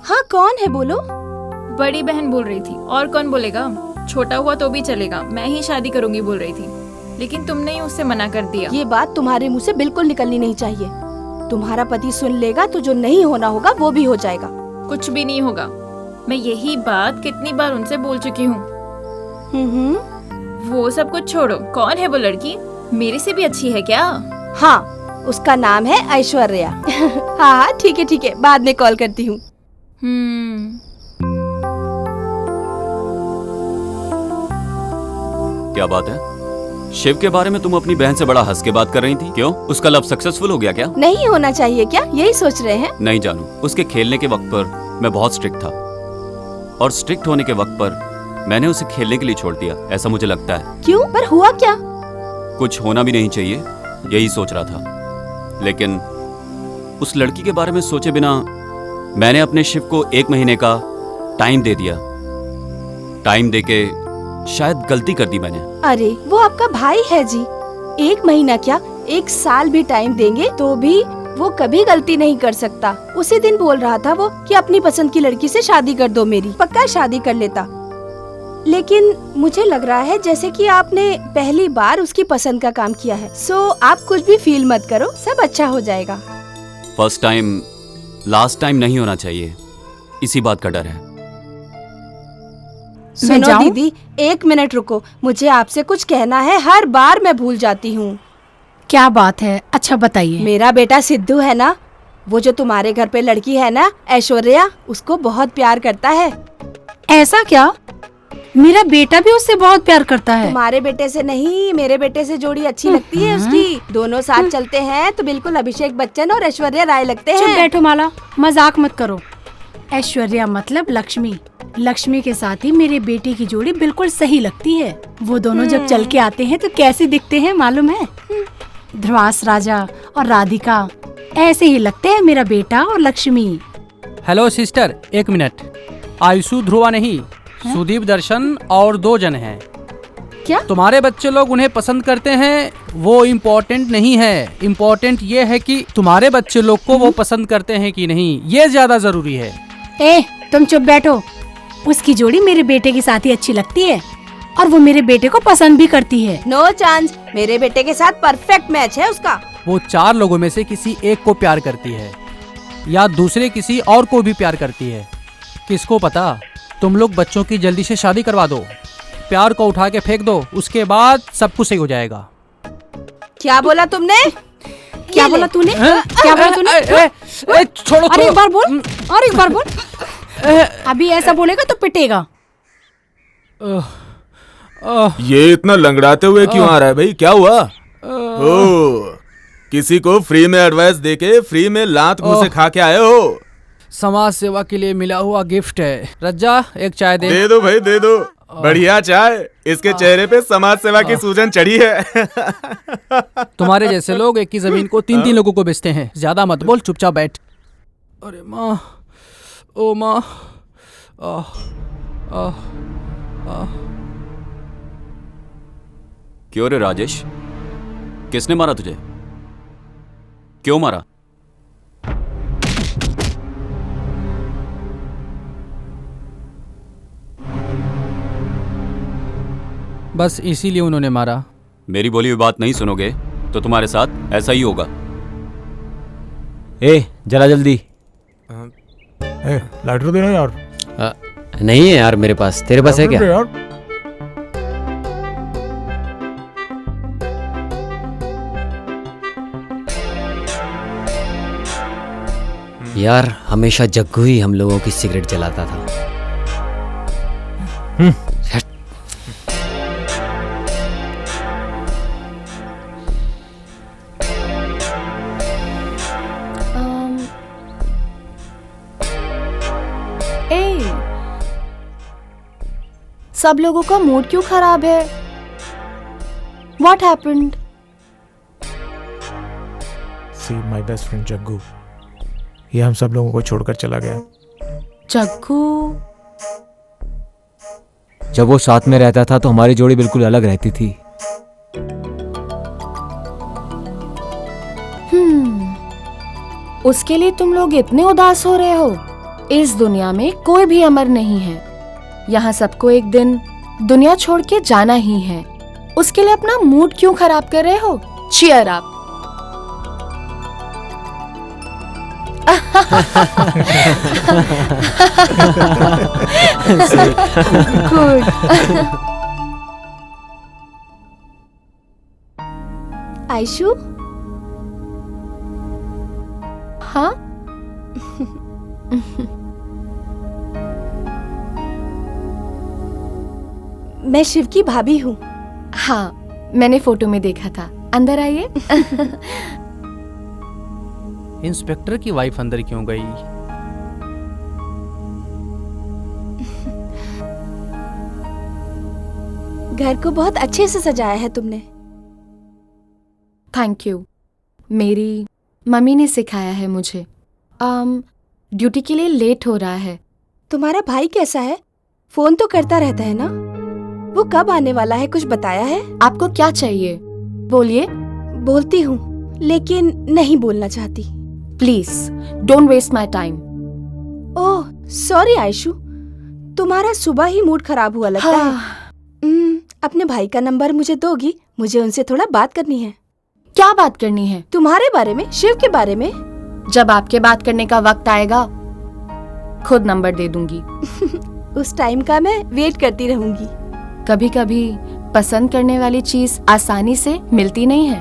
हाँ, कौन है बोलो? बड़ी बहन बोल रही थी, और कौन बोलेगा? छोटा हुआ तो भी चलेगा, मैं ही शादी करूंगी बोल रही थी, लेकिन तुमने ही उससे मना कर दिया। ये बात तुम्हारे मुंह से बिल्कुल निकलनी नहीं चाहिए। तुम्हारा पति सुन लेगा तो जो नहीं होना होगा वो भी हो जाएगा। कुछ भी नहीं होगा। मैं यही बात कितनी बार उनसे बोल चुकी हूँ। वो सब कुछ छोड़ो, कौन है वो लड़की? मेरे से भी अच्छी है क्या? हाँ, उसका नाम है ऐश्वर्या। हाँ हाँ, ठीक है ठीक है, बाद में कॉल करती हूँ। क्या बात है? शिव के बारे में तुम अपनी बहन से बड़ा हंस के बात कर रही थी। क्यों? उसका लव सक्सेसफुल हो गया क्या? नहीं होना चाहिए क्या, यही सोच रहे हैं? नहीं जानू, उसके खेलने के वक्त पर मैं बहुत स्ट्रिक्ट था, और स्ट्रिक्ट होने के वक्त पर मैंने उसे खेलने के लिए छोड़ दिया, ऐसा मुझे लगता है। क्यों? पर हुआ क्या? कुछ होना भी नहीं चाहिए, यही सोच रहा था। लेकिन उस लड़की के बारे में सोचे बिना मैंने अपने शिव को 1 महीने का टाइम दे दिया। टाइम देके शायद गलती कर दी मैंने। अरे वो आपका भाई है जी, 1 महीना क्या 1 साल भी टाइम देंगे तो भी वो कभी गलती नहीं कर सकता। उसी दिन बोल रहा था वो कि अपनी पसंद की लड़की से शादी कर दो मेरी, पक्का शादी कर लेता। लेकिन मुझे लग रहा है जैसे कि आपने पहली बार उसकी पसंद का काम किया है। सो आप कुछ भी फील मत करो, सब अच्छा हो जाएगा। फर्स्ट टाइम लास्ट टाइम नहीं होना चाहिए, इसी बात का डर है। सुनो दीदी, 1 मिनट रुको, मुझे आपसे कुछ कहना है, हर बार मैं भूल जाती हूँ। क्या बात है? अच्छा बताइए। मेरा बेटा सिद्धू है ना, वो जो तुम्हारे घर पे लड़की है ना ऐश्वर्या, उसको बहुत प्यार करता है। ऐसा क्या? मेरा बेटा भी उससे बहुत प्यार करता है। तुम्हारे बेटे से नहीं, मेरे बेटे से जोड़ी अच्छी लगती है उसकी। दोनों साथ चलते हैं तो बिल्कुल अभिषेक बच्चन और ऐश्वर्या राय लगते हैं। चुप बैठो माला, मजाक मत करो। ऐश्वर्या मतलब लक्ष्मी। लक्ष्मी के साथ ही मेरे बेटे की जोड़ी बिल्कुल सही लगती है। वो दोनों जब चल के आते हैं तो कैसे दिखते हैं मालूम है? ध्रुवास राजा और राधिका ऐसे ही लगते हैं मेरा बेटा और लक्ष्मी। हेलो सिस्टर, एक मिनट। आयुषु ध्रुवा नहीं, सुदीप दर्शन और 2 जन हैं। क्या तुम्हारे बच्चे लोग उन्हें पसंद करते हैं वो इम्पोर्टेंट नहीं है। इम्पोर्टेंट ये है कि तुम्हारे बच्चे लोग को वो पसंद करते हैं कि नहीं, ये ज्यादा जरूरी है। ए, तुम चुप बैठो। उसकी जोड़ी मेरे बेटे के साथ ही अच्छी लगती है और वो मेरे बेटे को पसंद भी करती है। नो चांस, मेरे बेटे के साथ परफेक्ट मैच है उसका। वो 4 लोगों में से किसी एक को प्यार करती है या दूसरे किसी और को भी प्यार करती है, किसको पता। तुम लोग बच्चों की जल्दी से शादी करवा दो, प्यार को उठा के फेंक दो, उसके बाद सब कुछ सही हो जाएगा। क्या बोला तुमने? क्या बोला तूने? क्या बोला तूने? छोड़ो। अरे एक बार बोल, और एक बार बोल। अभी ऐसा बोलेगा तो पिटेगा। ये इतना लंगड़ाते हुए क्यों आ रहा है भाई? क्या हुआ? ओ, किसी को फ्री में एडवाइस देके फ्री में लात घूंसे खा के आए हो? समाज सेवा के लिए मिला हुआ गिफ्ट है। रज्जा, एक चाय दे। दे दो भाई, दे दो। बढ़िया चाय। इसके चेहरे पे समाज सेवा की सूजन चढ़ी है। तुम्हारे जैसे लोग एक ही जमीन को 3-3 लोगों को बेचते हैं। ज्यादा मत बोल, चुपचाप बैठ। अरे माँ, ओ माँ। क्यों रे राजेश, किसने मारा तुझे? क्यों मारा? बस इसीलिए उन्होंने मारा। मेरी बोली हुई बात नहीं सुनोगे तो तुम्हारे साथ ऐसा ही होगा। ए, जरा जल्दी। लाइटर देना यार। नहीं है यार मेरे पास, तेरे पास है क्या? यार हमेशा जग्गू ही हम लोगों की सिगरेट जलाता था। सब लोगों का मूड क्यों खराब है? What happened? See my best friend Jaggu, ये हम सब लोगों को छोड़कर चला गया। जग्गू? जब वो साथ में रहता था तो हमारी जोड़ी बिल्कुल अलग रहती थी। उसके लिए तुम लोग इतने उदास हो रहे हो? इस दुनिया में कोई भी अमर नहीं है। यहाँ सबको एक दिन दुनिया छोड़ के जाना ही है। उसके लिए अपना मूड क्यों खराब कर रहे हो? Cheer up. गुड। आयशु? हाँ? मैं शिव की भाभी हूँ। हाँ, मैंने फोटो में देखा था। अंदर आइए। इंस्पेक्टर की वाइफ अंदर क्यों गई? घर को बहुत अच्छे से सजाया है तुमने। Thank you. मेरी मम्मी ने सिखाया है मुझे। ड्यूटी के लिए लेट हो रहा है। तुम्हारा भाई कैसा है? फोन तो करता रहता है ना? वो कब आने वाला है, कुछ बताया है? आपको क्या चाहिए? बोलिए। बोलती हूँ लेकिन नहीं बोलना चाहती। Please don't waste my time. Oh sorry Aishu, तुम्हारा सुबह ही मूड खराब हुआ लगता है। अपने भाई का नंबर मुझे दोगी? मुझे उनसे थोड़ा बात करनी है। क्या बात करनी है? तुम्हारे बारे में, शिव के बारे में। जब आपके बात करने का वक्त आएगा खुद नंबर दे दूंगी। उस टाइम का मैं वेट करती रहूंगी। कभी कभी पसंद करने वाली चीज आसानी से मिलती नहीं है,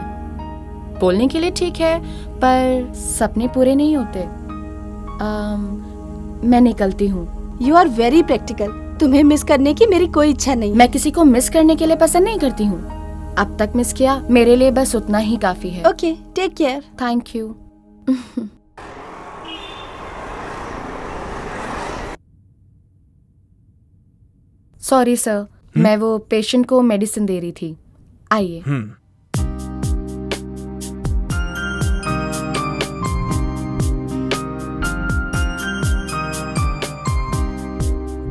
बोलने के लिए ठीक है, पर सपने पूरे नहीं होते। मैं निकलती हूँ। You are very practical. तुम्हें मिस करने की मेरी कोई इच्छा नहीं। मैं किसी को मिस करने के लिए पसंद नहीं करती हूँ। अब तक मिस किया, मेरे लिए बस उतना ही काफी है। Okay, take care. Thank you. Sorry sir, मैं वो पेशेंट को मेडिसिन दे रही थी। आइए।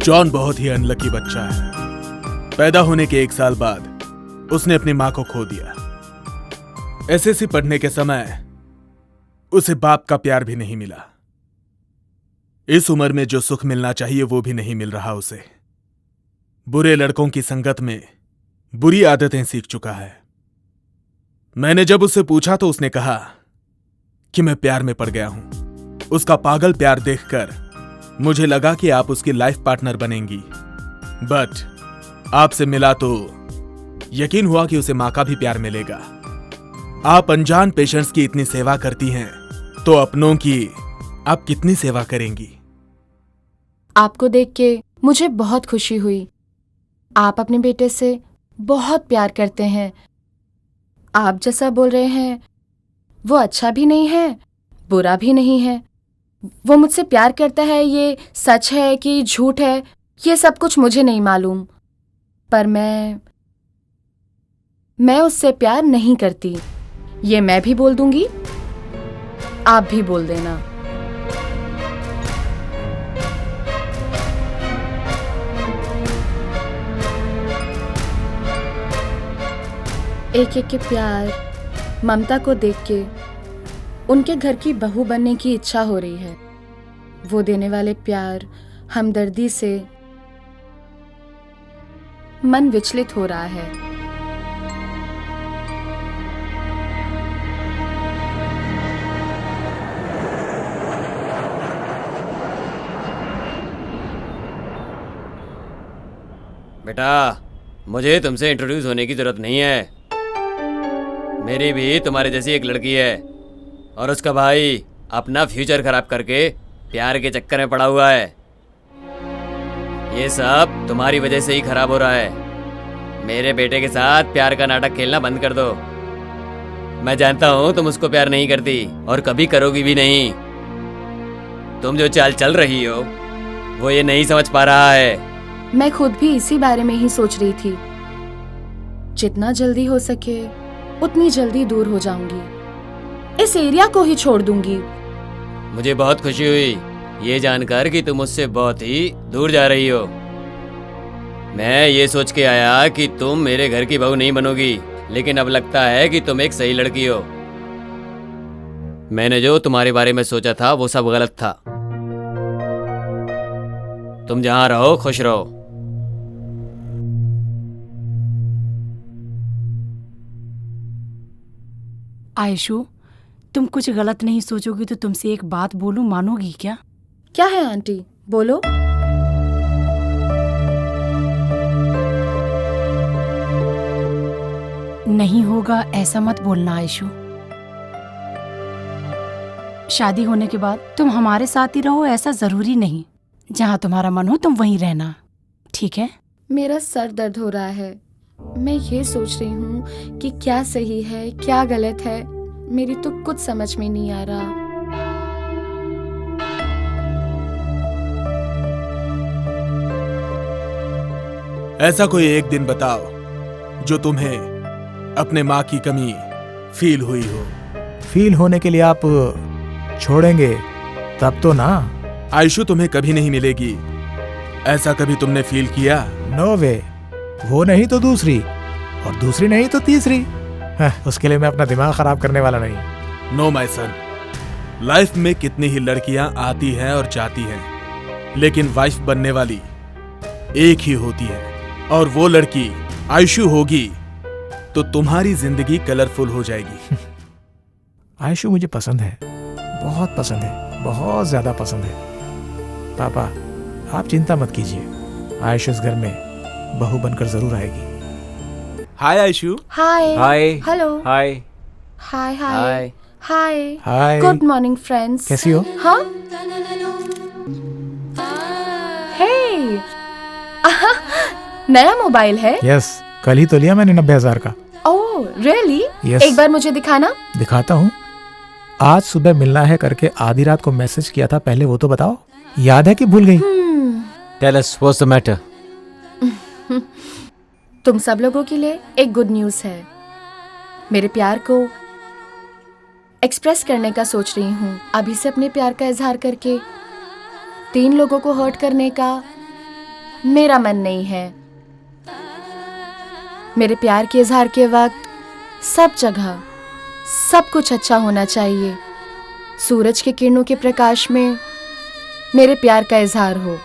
जॉन बहुत ही अनलकी बच्चा है। पैदा होने के 1 साल बाद उसने अपनी मां को खो दिया। एसएससी पढ़ने के समय उसे बाप का प्यार भी नहीं मिला। इस उम्र में जो सुख मिलना चाहिए वो भी नहीं मिल रहा उसे। बुरे लड़कों की संगत में बुरी आदतें सीख चुका है। मैंने जब उससे पूछा तो उसने कहा कि मैं प्यार में पड़ गया हूं। उसका पागल प्यार देखकर मुझे लगा कि आप उसकी लाइफ पार्टनर बनेंगी, बट आपसे मिला तो यकीन हुआ कि उसे मां का भी प्यार मिलेगा। आप अनजान पेशेंट्स की इतनी सेवा करती हैं तो अपनों की आप कितनी सेवा करेंगी? आपको देख के मुझे बहुत खुशी हुई। आप अपने बेटे से बहुत प्यार करते हैं। आप जैसा बोल रहे हैं वो अच्छा भी नहीं है, बुरा भी नहीं है। वो मुझसे प्यार करता है, ये सच है कि झूठ है, ये सब कुछ मुझे नहीं मालूम, पर मैं उससे प्यार नहीं करती। ये मैं भी बोल दूंगी, आप भी बोल देना। एक एक के प्यार, ममता को देख के उनके घर की बहू बनने की इच्छा हो रही है। वो देने वाले प्यार, हमदर्दी से मन विचलित हो रहा है। बेटा, मुझे तुमसे इंट्रोड्यूस होने की जरूरत नहीं है। मेरी भी तुम्हारे जैसी एक लड़की है और उसका भाई अपना फ्यूचर खराब करके प्यार के चक्कर में पड़ा हुआ है। ये सब तुम्हारी वजह से ही खराब हो रहा है। मेरे बेटे के साथ प्यार का नाटक खेलना बंद कर दो। मैं जानता हूँ तुम उसको प्यार नहीं करती और कभी करोगी भी नहीं। तुम जो चाल चल रही हो वो ये नहीं समझ पा रहा है। मैं खुद भी इसी बारे में ही सोच रही थी। जितना जल्दी हो सके उतनी जल्दी दूर हो जाऊंगी। इस एरिया को ही छोड़ दूंगी। मुझे बहुत खुशी हुई ये जानकर कि तुम मुझसे बहुत ही दूर जा रही हो। मैं ये सोच के आया कि तुम मेरे घर की बहू नहीं बनोगी, लेकिन अब लगता है कि तुम एक सही लड़की हो। मैंने जो तुम्हारे बारे में सोचा था वो सब गलत था। तुम जहां रहो खुश रहो। आयशु, तुम कुछ गलत नहीं सोचोगी तो तुमसे एक बात बोलूं, मानोगी क्या? क्या है आंटी, बोलो। नहीं होगा ऐसा मत बोलना आयशु। शादी होने के बाद तुम हमारे साथ ही रहो ऐसा जरूरी नहीं। जहां तुम्हारा मन हो तुम वहीं रहना, ठीक है? मेरा सर दर्द हो रहा है। मैं ये सोच रही हूँ कि क्या सही है क्या गलत है। मेरी तो कुछ समझ में नहीं आ रहा। ऐसा कोई एक दिन बताओ जो तुम्हें अपने माँ की कमी फील हुई हो। फील होने के लिए आप छोड़ेंगे तब तो ना। आयशु तुम्हें कभी नहीं मिलेगी, ऐसा कभी तुमने फील किया? नो वे। वो नहीं तो दूसरी, और दूसरी नहीं तो तीसरी। उसके लिए मैं अपना दिमाग खराब करने वाला नहीं। नो माय सन, लाइफ में कितनी ही लड़कियां आती हैं और जाती हैं, लेकिन वाइफ बनने वाली एक ही होती है, और वो लड़की आयशु होगी तो तुम्हारी जिंदगी कलरफुल हो जाएगी। आयशु मुझे पसंद है, बहुत पसंद है, बहुत ज्यादा पसंद है। पापा, आप चिंता मत कीजिए, आयशु इस घर में बहू बनकर जरूर आएगी। Hi Ayshu. Hi. Hi. Hello. Hi. Hi hi hi. Hi hi. Good morning friends. कैसी हो? हाँ हे नया मोबाइल है? यस, कल ही तो लिया मैंने 90,000 का। Oh really? Yes. एक बार मुझे दिखाना। दिखाता हूँ। आज सुबह मिलना है करके आधी रात को मैसेज किया था, पहले वो तो बताओ, याद है कि भूल गई? Tell us what's the matter. तुम सब लोगों के लिए एक गुड न्यूज़ है। मेरे प्यार को एक्सप्रेस करने का सोच रही हूँ। अभी से अपने प्यार का इजहार करके 3 लोगों को हर्ट करने का मेरा मन नहीं है। मेरे प्यार के इजहार के वक्त सब जगह सब कुछ अच्छा होना चाहिए। सूरज के किरणों के प्रकाश में मेरे प्यार का इजहार हो।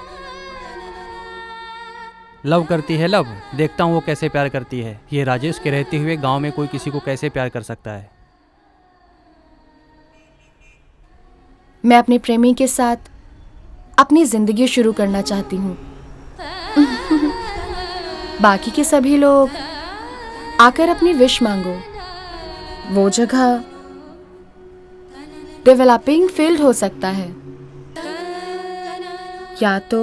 लव करती है लव, देखता हूँ वो कैसे प्यार करती है। ये राजेश के रहते हुए गांव में कोई किसी को कैसे प्यार कर सकता है। मैं अपने प्रेमी के साथ अपनी जिंदगी शुरू करना चाहती हूँ। बाकी के सभी लोग आकर अपनी विश मांगो। वो जगह डेवलपिंग फील्ड हो सकता है, या तो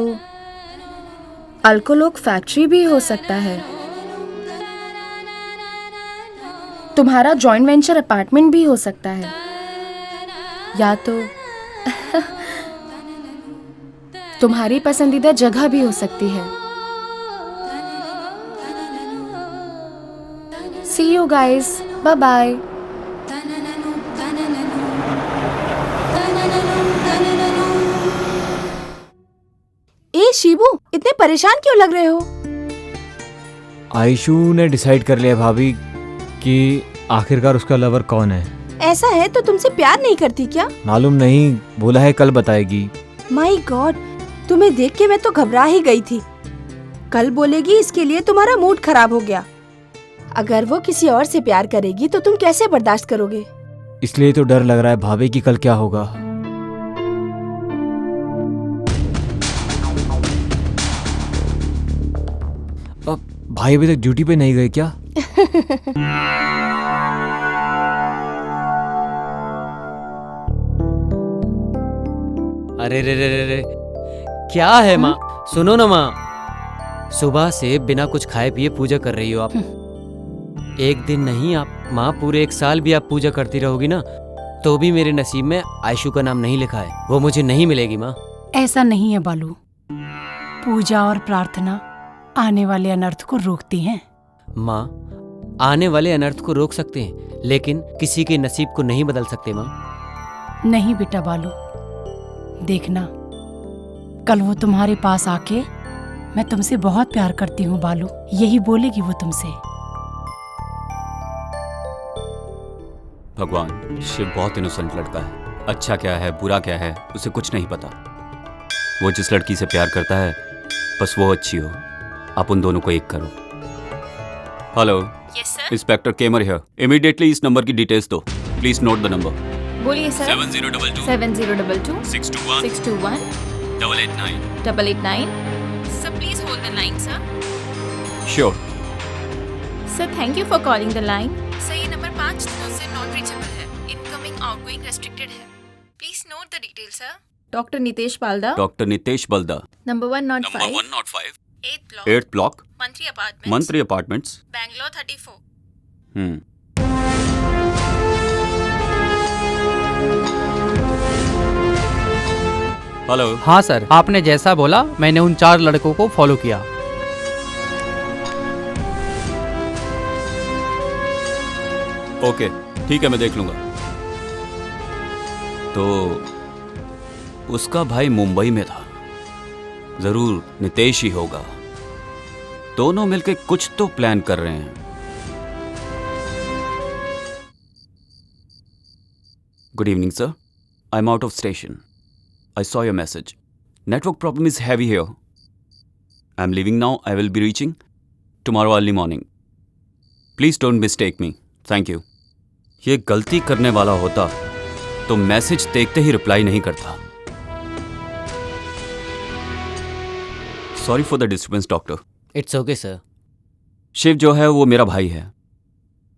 अल्कोलोक फैक्ट्री भी हो सकता है, तुम्हारा जॉइंट वेंचर अपार्टमेंट भी हो सकता है, या तो तुम्हारी पसंदीदा जगह भी हो सकती है। See you guys. Bye bye. ए शिबू, इतने परेशान क्यों लग रहे हो? आयशु ने डिसाइड कर लिया भाभी कि आखिरकार उसका लवर कौन है। ऐसा है तो तुमसे प्यार नहीं करती क्या? मालूम नहीं, बोला है कल बताएगी। माय गॉड, तुम्हें देख के मैं तो घबरा ही गई थी। कल बोलेगी इसके लिए तुम्हारा मूड खराब हो गया। अगर वो किसी और से प्यार करेगी तो तुम कैसे बर्दाश्त करोगे? इसलिए तो डर लग रहा है भाभी कि कल क्या होगा। अब भाई अभी तक ड्यूटी पे नहीं गए क्या? अरे रे रे रे रे, क्या है माँ? सुनो ना माँ, सुबह से बिना कुछ खाए पिए पूजा कर रही हो आप। एक दिन नहीं आप माँ, पूरे 1 साल भी आप पूजा करती रहोगी ना, तो भी मेरे नसीब में आयशु का नाम नहीं लिखा है। वो मुझे नहीं मिलेगी माँ। ऐसा नहीं है बालू, पूजा और प्रार्थना आने वाले अनर्थ को रोकती हैं। माँ, आने वाले अनर्थ को रोक सकते हैं, लेकिन किसी के नसीब को नहीं बदल सकते माँ। नहीं बेटा बालू, देखना कल वो तुम्हारे पास आके मैं तुमसे बहुत प्यार करती हूँ बालू, यही बोलेगी वो तुमसे। भगवान, शिव बहुत इनोसेंट लड़का है। अच्छा क्या है बुरा क्या है उसे कुछ नहीं पता। वो जिस लड़की से प्यार करता है बस वो अच्छी हो। आप उन दोनों को एक करो। हेलो, इंस्पेक्टर केमर हियर। इमीडिएटली इस नंबर की डिटेल्स दो। Please note the number. बोलिए sir. 7022 7022 621 621 889 889। Sir please hold the line sir. Sure. Sir thank you for calling the line. Sir ये नंबर 5 दिनों से नॉट रीचेबल है। इनकमिंग आउटगोइंग रेस्ट्रिक्टेड है। Please note the detail sir. Doctor Nitesh Balda. Doctor Nitesh Balda. Number 105 8th block मंत्री मंत्री apartments Bangalore 34। Hello. हाँ sir, आपने जैसा बोला मैंने उन 4 लड़कों को फॉलो किया। ओके ठीक है, मैं देख लूंगा। तो उसका भाई मुंबई में था, जरूर नितेश ही होगा। दोनों मिलकर कुछ तो प्लान कर रहे हैं। Good evening sir, I am out of station. I saw your message. Network problem is heavy here. I am living now. I will be reaching tomorrow early morning. Please don't mistake me. Thank you. ये गलती करने वाला होता तो message देखते ही reply नहीं करता। Sorry for the disturbance doctor. It's okay sir. Shiv जो है वो मेरा भाई है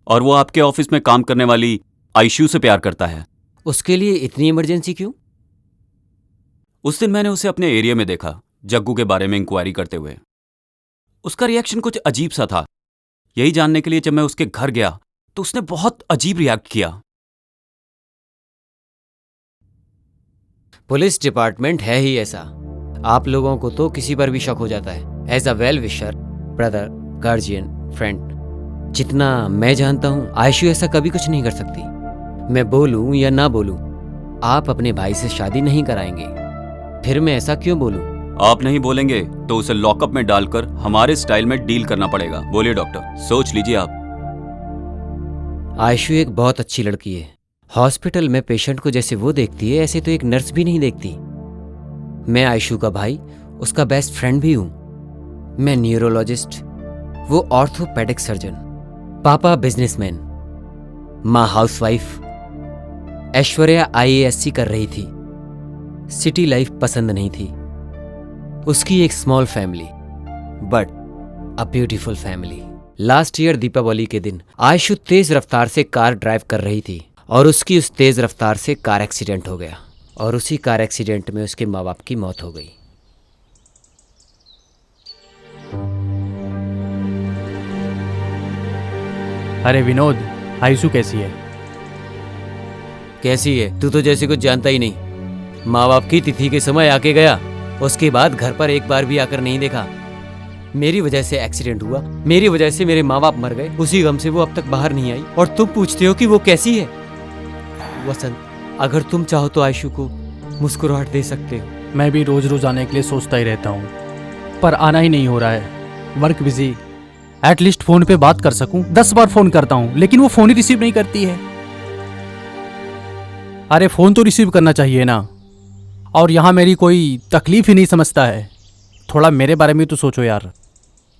और वो आपके ऑफिस में काम करने वाली आयशू से प्यार करता है। उसके लिए इतनी इमरजेंसी क्यों? उस दिन मैंने उसे अपने एरिया में देखा, जग्गू के बारे में इंक्वायरी करते हुए। उसका रिएक्शन कुछ अजीब सा था। यही जानने के लिए जब मैं उसके घर गया तो उसने बहुत अजीब रिएक्ट किया। पुलिस डिपार्टमेंट है ही ऐसा। आप लोगों को तो किसी पर भी शक हो जाता है। As a well wisher, brother, guardian, friend, जितना मैं जानता हूं आयशु ऐसा कभी कुछ नहीं कर सकती। मैं बोलूं या ना बोलूं, आप अपने भाई से शादी नहीं कराएंगे। फिर मैं ऐसा क्यों बोलूं? आप नहीं बोलेंगे तो उसे लॉकअप में डालकर हमारे स्टाइल में डील करना पड़ेगा। बोलिए डॉक्टर, सोच लीजिए आप। आयशु एक बहुत अच्छी लड़की है। हॉस्पिटल में पेशेंट को जैसे वो देखती है ऐसे तो एक नर्स भी नहीं देखती। मैं आयशु का भाई, उसका बेस्ट फ्रेंड भी हूं। मैं न्यूरोलॉजिस्ट, वो ऑर्थोपेडिक सर्जन। पापा बिजनेसमैन, माँ हाउसवाइफ। ऐश्वर्या IASC कर रही थी। सिटी लाइफ पसंद नहीं थी। उसकी एक small family, but a beautiful family. Last year Deepavali के दिन आयशु तेज रफ्तार से कार ड्राइव कर रही थी और उसकी उस तेज रफ्तार से कार एक्सीडेंट हो गया और उसी कार एक्सीडेंट में उसके माँ बाप की मौत हो गई। अरे विनोद, आयशु कैसी है? कैसी है? तू तो जैसे कुछ जानता ही नहीं। माँ बाप की तिथि के समय आके गया, उसके बाद घर पर एक बार भी आकर नहीं देखा। मेरी वजह से एक्सीडेंट हुआ, मेरी वजह से मेरे माँ बाप मर गए। उसी गम से वो अब तक बाहर नहीं आई और तुम पूछते हो कि वो कैसी है? वसंत, अगर तुम चाहो तो आयशु को मुस्कुराहट दे सकते हो। मैं भी रोज रोज आने के लिए सोचता ही रहता हूँ, पर आना ही नहीं हो रहा है। Work busy. एटलीस्ट फोन पे बात कर सकूं। 10 बार फोन करता हूँ लेकिन वो फोन ही रिसीव नहीं करती है। अरे फोन तो रिसीव करना चाहिए ना। और यहाँ मेरी कोई तकलीफ ही नहीं समझता है। थोड़ा मेरे बारे में तो सोचो यार,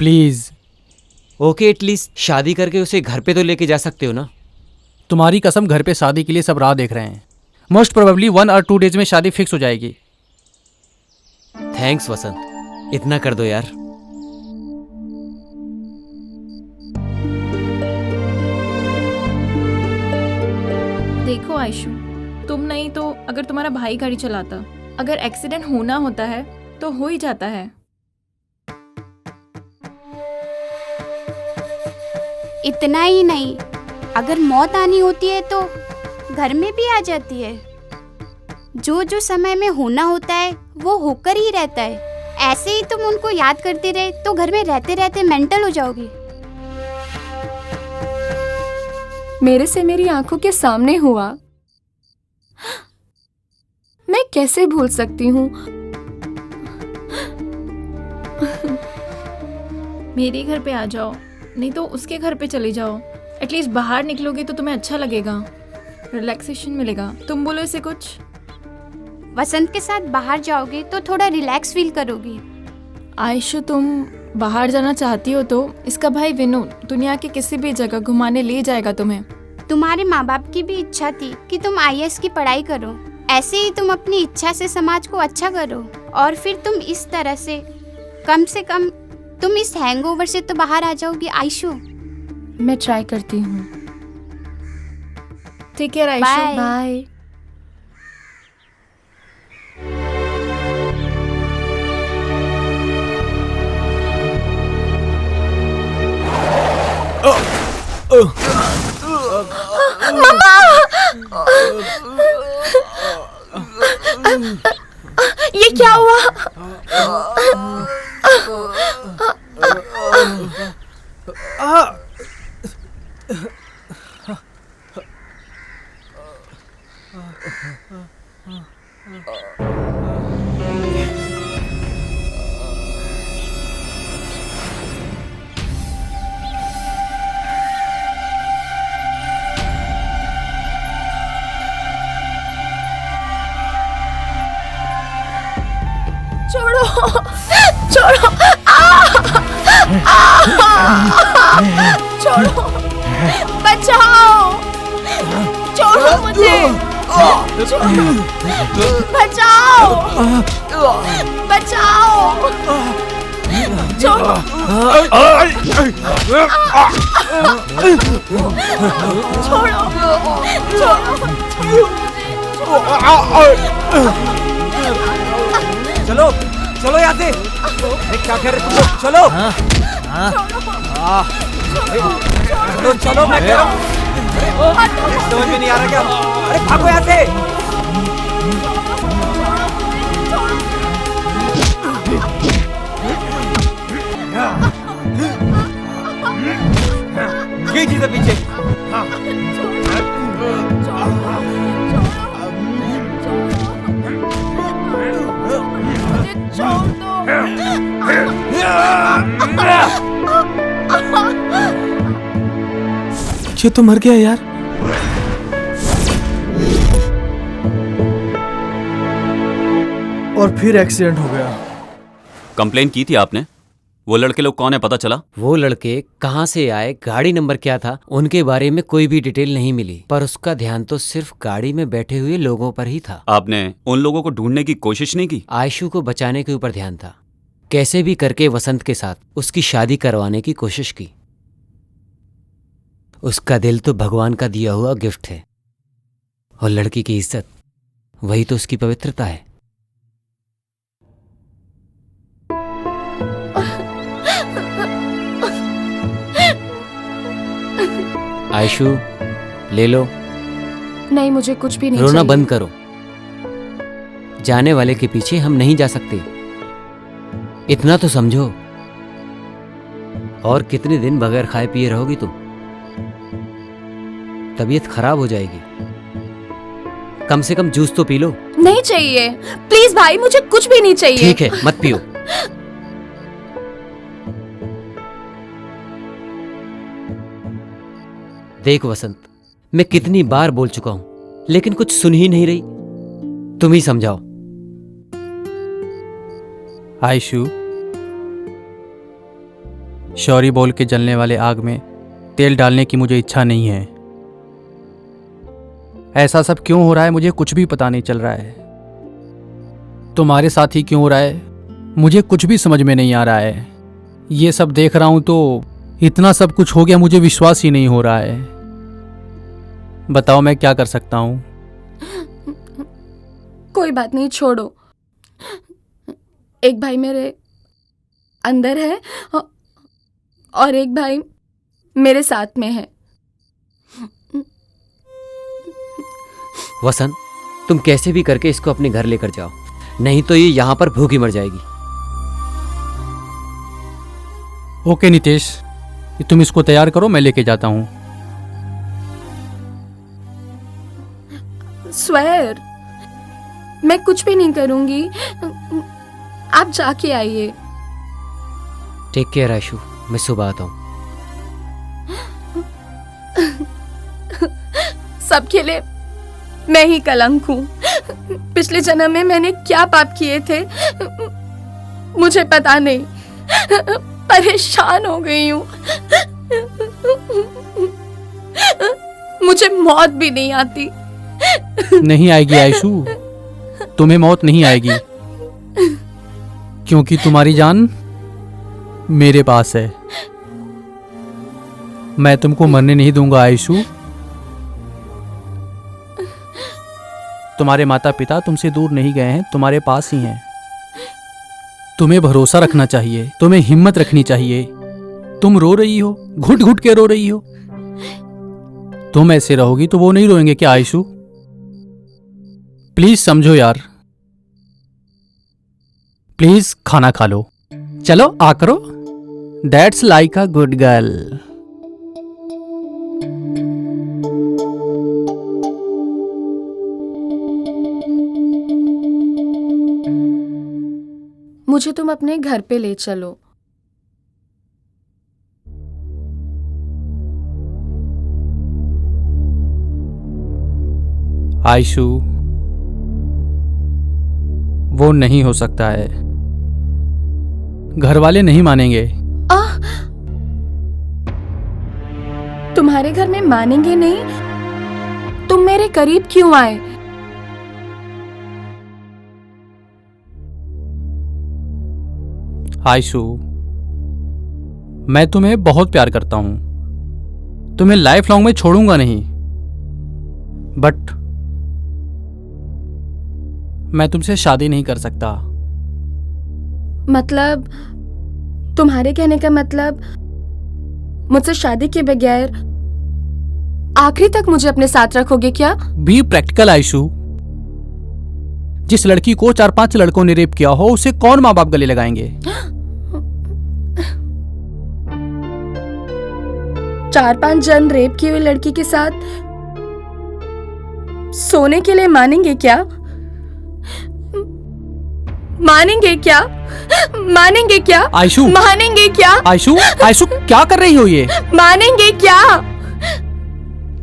प्लीज। ओके, एटलीस्ट शादी करके उसे घर पे तो लेके जा सकते हो ना। तुम्हारी कसम, घर पे शादी के लिए सब राह देख रहे हैं। मोस्ट प्रोबेबली 1 और 2 डेज में शादी फिक्स हो जाएगी। थैंक्स वसंत, इतना कर दो यार। देखो आयशु, तुम नहीं तो अगर तुम्हारा भाई गाड़ी चलाता, अगर एक्सीडेंट होना होता है तो हो ही जाता है। इतना ही नहीं, अगर मौत आनी होती है तो घर में भी आ जाती है। जो जो समय में होना होता है वो होकर ही रहता है। ऐसे ही तुम उनको याद करते रहे तो घर में रहते रहते मेंटल हो जाओगी। मेरे से मेरी आंखों के सामने हुआ, मैं कैसे भूल सकती हूँ। मेरे घर पे आ जाओ, नहीं तो उसके घर पे चले जाओ। एटलीस्ट बाहर निकलोगे तो तुम्हें अच्छा लगेगा, रिलैक्सेशन मिलेगा। तुम बोलो इसे कुछ। वसंत के साथ बाहर जाओगे तो थोड़ा रिलैक्स फील करोगी। आयशु, तुम बाहर जाना चाहती हो तो इसका भाई विनोद दुनिया के किसी भी जगह घुमाने ले जाएगा तुम्हें। तुम्हारे माँ बाप की भी इच्छा थी कि तुम IAS की पढ़ाई करो। ऐसे ही तुम अपनी इच्छा से समाज को अच्छा करो और फिर तुम इस तरह से कम तुम इस हैंगओवर से तो बाहर आ जाओगी आयशु। मैं ट्राई करती हूँ। ठीक है आयशु, बाय। ये क्या हुआ? छोड़ो, छोड़ो, छोड़ो, बचाओ, छोड़ो मुझे, बचाओ, बचाओ, छोड़ो, छोड़ो, चलो चलो यहाँ से। अरे क्या कह रहे तुम लोग? चलो चलो चलो, मैं कह रहा हूँ। समझ में नहीं आ रहा क्या? अरे भागो यहाँ से। ये चीज़ है पीछे। ये तो मर गया यार। और फिर एक्सीडेंट हो गया। कंप्लेन की थी आपने? वो लड़के लोग कौन है पता चला? वो लड़के कहाँ से आए, गाड़ी नंबर क्या था, उनके बारे में कोई भी डिटेल नहीं मिली, पर उसका ध्यान तो सिर्फ गाड़ी में बैठे हुए लोगों पर ही था। आपने उन लोगों को ढूंढने की कोशिश नहीं की? आयशु को बचाने के ऊपर ध्यान था। कैसे भी करके वसंत के साथ उसकी शादी करवाने की कोशिश की। उसका दिल तो भगवान का दिया हुआ गिफ्ट है, और लड़की की इज्जत वही तो उसकी पवित्रता है। आयशु, ले लो। नहीं, मुझे कुछ भी नहीं रोना चाहिए। बंद करो। जाने वाले के पीछे हम नहीं जा सकते, इतना तो समझो। और कितने दिन बगैर खाए पिए रहोगी तुम? तबीयत खराब हो जाएगी। कम से कम जूस तो पी लो। नहीं चाहिए, प्लीज भाई, मुझे कुछ भी नहीं चाहिए। ठीक है, मत पियो। देख वसंत, मैं कितनी बार बोल चुका हूं, लेकिन कुछ सुन ही नहीं रही। तुम ही समझाओ। आयशु, शौरी बोल के जलने वाले आग में तेल डालने की मुझे इच्छा नहीं है। ऐसा सब क्यों हो रहा है मुझे कुछ भी पता नहीं चल रहा है। तुम्हारे साथ ही क्यों हो रहा है मुझे कुछ भी समझ में नहीं आ रहा है। ये सब देख रहा हूं तो इतना सब कुछ हो गया, मुझे विश्वास ही नहीं हो रहा है। बताओ मैं क्या कर सकता हूं? कोई बात नहीं, छोड़ो। एक भाई मेरे अंदर है और एक भाई मेरे साथ में है। वसंत, तुम कैसे भी करके इसको अपने घर लेकर जाओ, नहीं तो ये यहां पर भूखी मर जाएगी। ओके नितेश, तुम इसको तैयार करो, मैं लेके जाता हूं। स्वेर, मैं कुछ भी नहीं करूंगी, आप जाके आइए। टेक केयर आयशु, मैं सुबह आता हूं। सबके लिए मैं ही कलंक हूं। पिछले जन्म में मैंने क्या पाप किए थे मुझे पता नहीं। परेशान हो गई हूं। मुझे मौत भी नहीं आती। नहीं आएगी आयशु, तुम्हें मौत नहीं आएगी, क्योंकि तुम्हारी जान मेरे पास है। मैं तुमको मरने नहीं दूंगा आयशु। तुम्हारे माता पिता तुमसे दूर नहीं गए हैं, तुम्हारे पास ही हैं। तुम्हें भरोसा रखना चाहिए, तुम्हें हिम्मत रखनी चाहिए। तुम रो रही हो, घुट घुट के रो रही हो। तुम ऐसे रहोगी तो वो नहीं रोएंगे क्या आयशु? प्लीज समझो यार, प्लीज खाना खा लो। चलो आ करो। That's like a good girl. मुझे तुम अपने घर पे ले चलो। आयशु, वो नहीं हो सकता है, घर वाले नहीं मानेंगे। तुम्हारे घर में मानेंगे नहीं? तुम मेरे करीब क्यों आए? आयशु, मैं तुम्हें बहुत प्यार करता हूं, तुम्हें लाइफ लॉन्ग में छोड़ूंगा नहीं। बट मैं तुमसे शादी नहीं कर सकता। मतलब तुम्हारे कहने का मतलब मुझसे शादी के बगैर आखिरी तक मुझे अपने साथ रखोगे क्या? Be practical Aishu. जिस लड़की को 4-5 लड़कों ने रेप किया हो उसे कौन माँ बाप गले लगाएंगे? 4-5 जन रेप की हुई लड़की के साथ सोने के लिए मानेंगे क्या? मानेंगे क्या? मानेंगे क्या? आयशु, मानेंगे क्या? आयशु, आयशु क्या कर रही हो ये? मानेंगे क्या?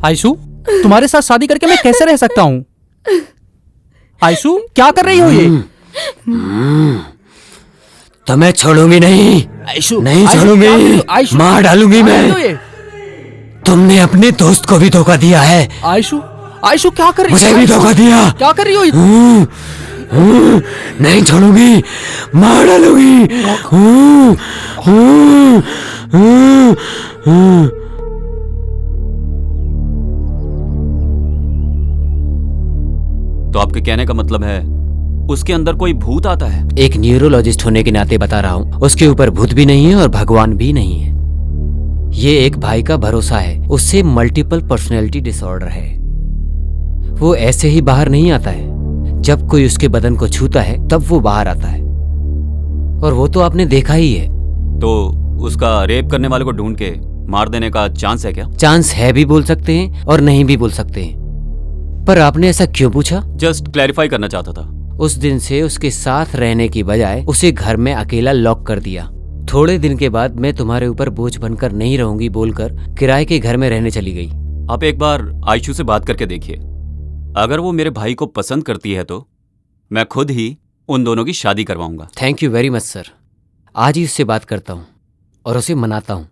आयशु, तुम्हारे साथ शादी करके मैं कैसे रह सकता हूँ? आयशु क्या कर रही हो ये? तो मैं छोड़ूंगी नहीं। आयशु नहीं छोड़ूंगी, मार डालूंगी मैं। तुमने अपने दोस्त को भी धोखा दिया है। आयशु, आयशु क्या कर रही हो? मुझे भी धोखा दिया। क्या कर रही हो? नहीं छोड़ूंगी, मार डालूंगी। तो आपके कहने का मतलब है उसके अंदर कोई भूत आता है? एक न्यूरोलॉजिस्ट होने के नाते बता रहा हूँ, उसके ऊपर भूत भी नहीं है और भगवान भी नहीं है। ये एक भाई का भरोसा है, उससे मल्टीपल पर्सनैलिटी डिसऑर्डर है। वो ऐसे ही बाहर नहीं आता है, जब कोई उसके बदन को छूता है तब वो बाहर आता है, और वो तो आपने देखा ही है। तो उसका रेप करने वाले को ढूंढ के मार देने का चांस है क्या? चांस है भी बोल सकते हैं और नहीं भी बोल सकते हैं। पर आपने ऐसा क्यों पूछा? जस्ट क्लैरिफाई करना चाहता था। उस दिन से उसके साथ रहने की बजाय उसे घर में अकेला लॉक कर दिया। थोड़े दिन के बाद मैं तुम्हारे ऊपर बोझ बनकर नहीं रहूंगी बोलकर किराए के घर में रहने चली गई। आप एक बार आयशु से बात करके देखिए, अगर वो मेरे भाई को पसंद करती है तो मैं खुद ही उन दोनों की शादी करवाऊंगा। Thank you very much sir. आज ही उससे बात करता हूँ और उसे मनाता हूँ।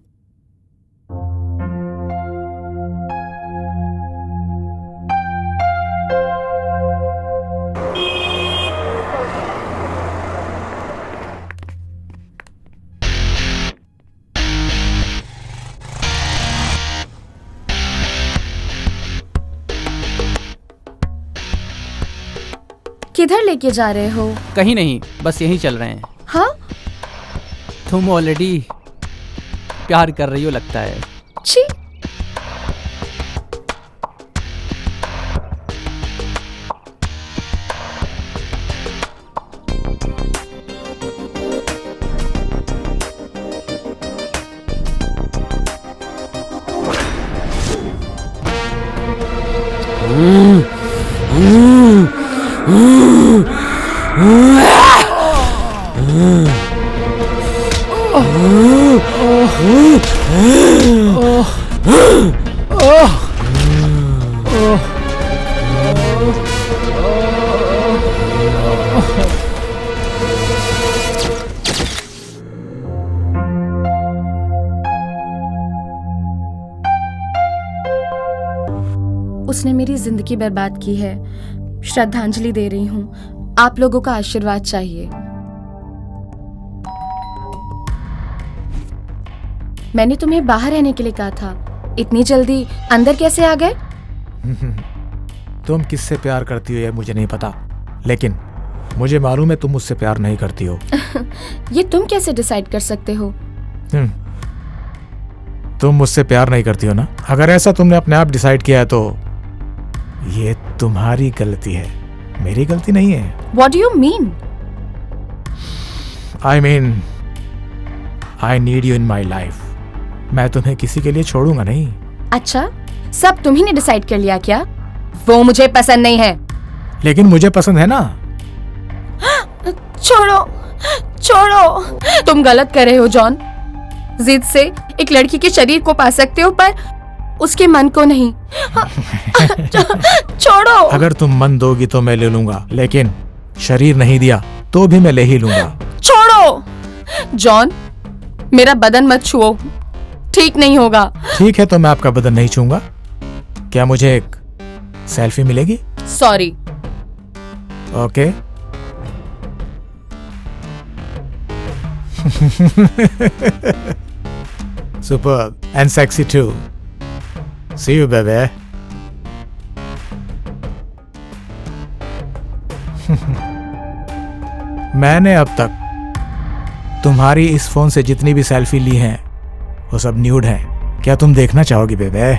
किधर लेके जा रहे हो? कहीं नहीं, बस यहीं चल रहे हैं। हाँ? तुम ऑलरेडी प्यार कर रही हो लगता है। छी। उसने मेरी जिंदगी बर्बाद की है। श्रद्धांजलि दे रही हूँ। आप लोगों का आशीर्वाद चाहिए। मैंने तुम्हें बाहर रहने के लिए कहा था, इतनी जल्दी अंदर कैसे आ गए? तुम किससे प्यार करती हो ये मुझे नहीं पता, लेकिन मुझे मालूम है तुम मुझसे प्यार नहीं करती हो। ये तुम कैसे डिसाइड कर सकते हो? तुम मुझसे प्यार नहीं करती हो ना? अगर ऐसा तुमने अपने आप डिसाइड किया है तो ये तुम्हारी गलती है, मेरी गलती नहीं है। What do you mean? I mean, I need you in my life. मैं तुम्हें किसी के लिए छोड़ूंगा नहीं। अच्छा, सब तुम्ही ने डिसाइड कर लिया क्या? वो मुझे पसंद नहीं है। लेकिन मुझे पसंद है ना। छोड़ो, छोड़ो। तुम गलत कर रहे हो जॉन। जिद से एक लड़की के शरीर को पा सकते हो पर उसके मन को नहीं। छोड़ो। अगर तुम मन दोगी तो मैं ले लूंगा, लेकिन शरीर नहीं दिया तो भी मैं ले ही लूंगा। छोड़ो जॉन, मेरा बदन मत छुओ, ठीक नहीं होगा। ठीक है तो मैं आपका बदन नहीं छूंगा। क्या मुझे एक सेल्फी मिलेगी? Sorry. Okay. Superb and sexy too. See you, baby. मैंने अब तक तुम्हारी इस फोन से जितनी भी सेल्फी ली हैं वो सब न्यूड हैं। क्या तुम देखना चाहोगी बेबे?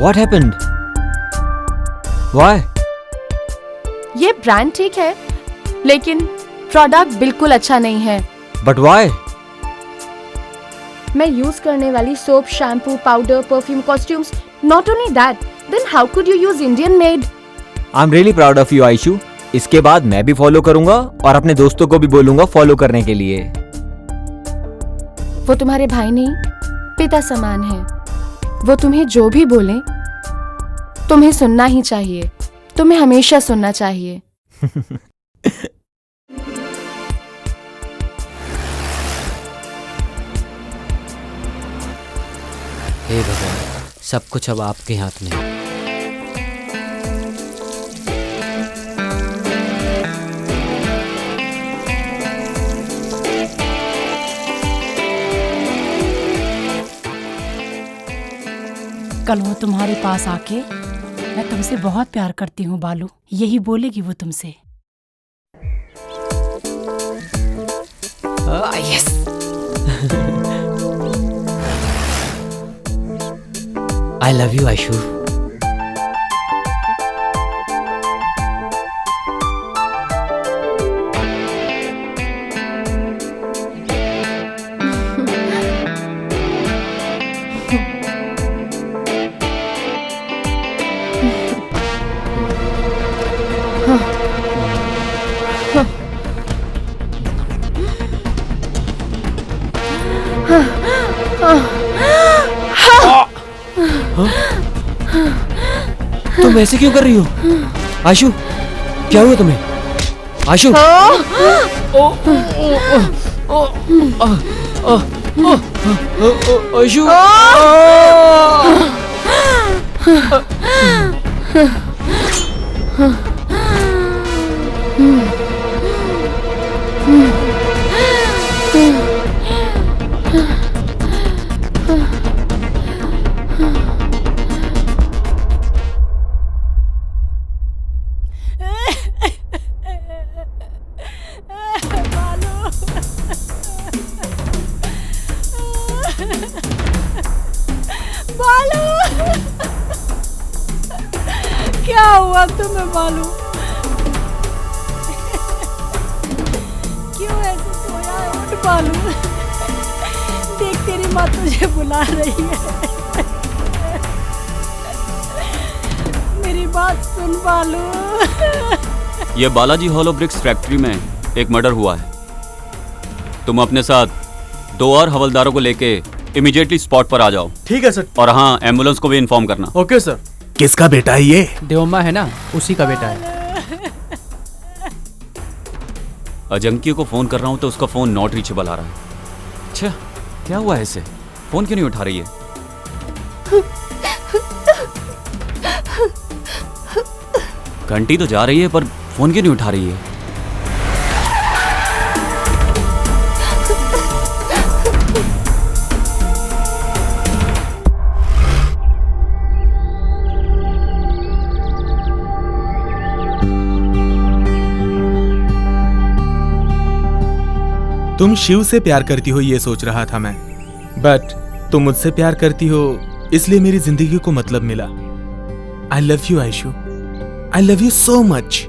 What happened? Why? ये ब्रांड ठीक है लेकिन प्रोडक्ट बिल्कुल अच्छा नहीं है। But why? मैं यूज करने वाली soap, shampoo, powder, perfume, costumes, not only that, then how could you use Indian made? I'm really proud of you, Aishu. इसके बाद मैं भी फॉलो करूंगा और अपने दोस्तों को भी बोलूंगा फॉलो करने के लिए। वो तुम्हारे भाई नहीं, पिता समान है। वो तुम्हें जो भी बोले तुम्हें सुनना ही चाहिए। तुम्हें हमेशा सुनना चाहिए। हे भगवान, सब कुछ अब आपके हाथ में है। कल वो तुम्हारे पास आके मैं तुमसे बहुत प्यार करती हूँ बालू, यही बोलेगी वो तुमसे। Yes. I love you Aishu. तुम ऐसे क्यों कर रही हो आयशु? क्या हुआ तुम्हें आयशु? आयशु क्या हुआ तुम्हें बालू? क्यों ऐसे सोया है? उठ बालू, देख तेरी माँ तुझे बुला रही है। मेरी बात सुन बालू। ये बालाजी हॉलो ब्रिक्स फैक्ट्री में एक मर्डर हुआ है। तुम अपने साथ 2 और हवलदारों को लेके इमीडिएटली स्पॉट पर आ जाओ। ठीक है सर। और हाँ, एम्बुलेंस को भी इन्फॉर्म करना। Okay sir. किसका बेटा है ये? देवम्मा है ना, उसी का बेटा है। अजंकी को फोन कर रहा हूँ तो उसका फोन नॉट रीचेबल आ रहा है। अच्छा, क्या हुआ है इसे? फोन क्यों नहीं उठा रही है? घंटी तो जा रही है पर फोन क्यों नहीं उठा रही है? तुम शिव से प्यार करती हो ये सोच रहा था मैं, बट तुम मुझसे प्यार करती हो इसलिए मेरी जिंदगी को मतलब मिला। I love you Ayshu, I love you so much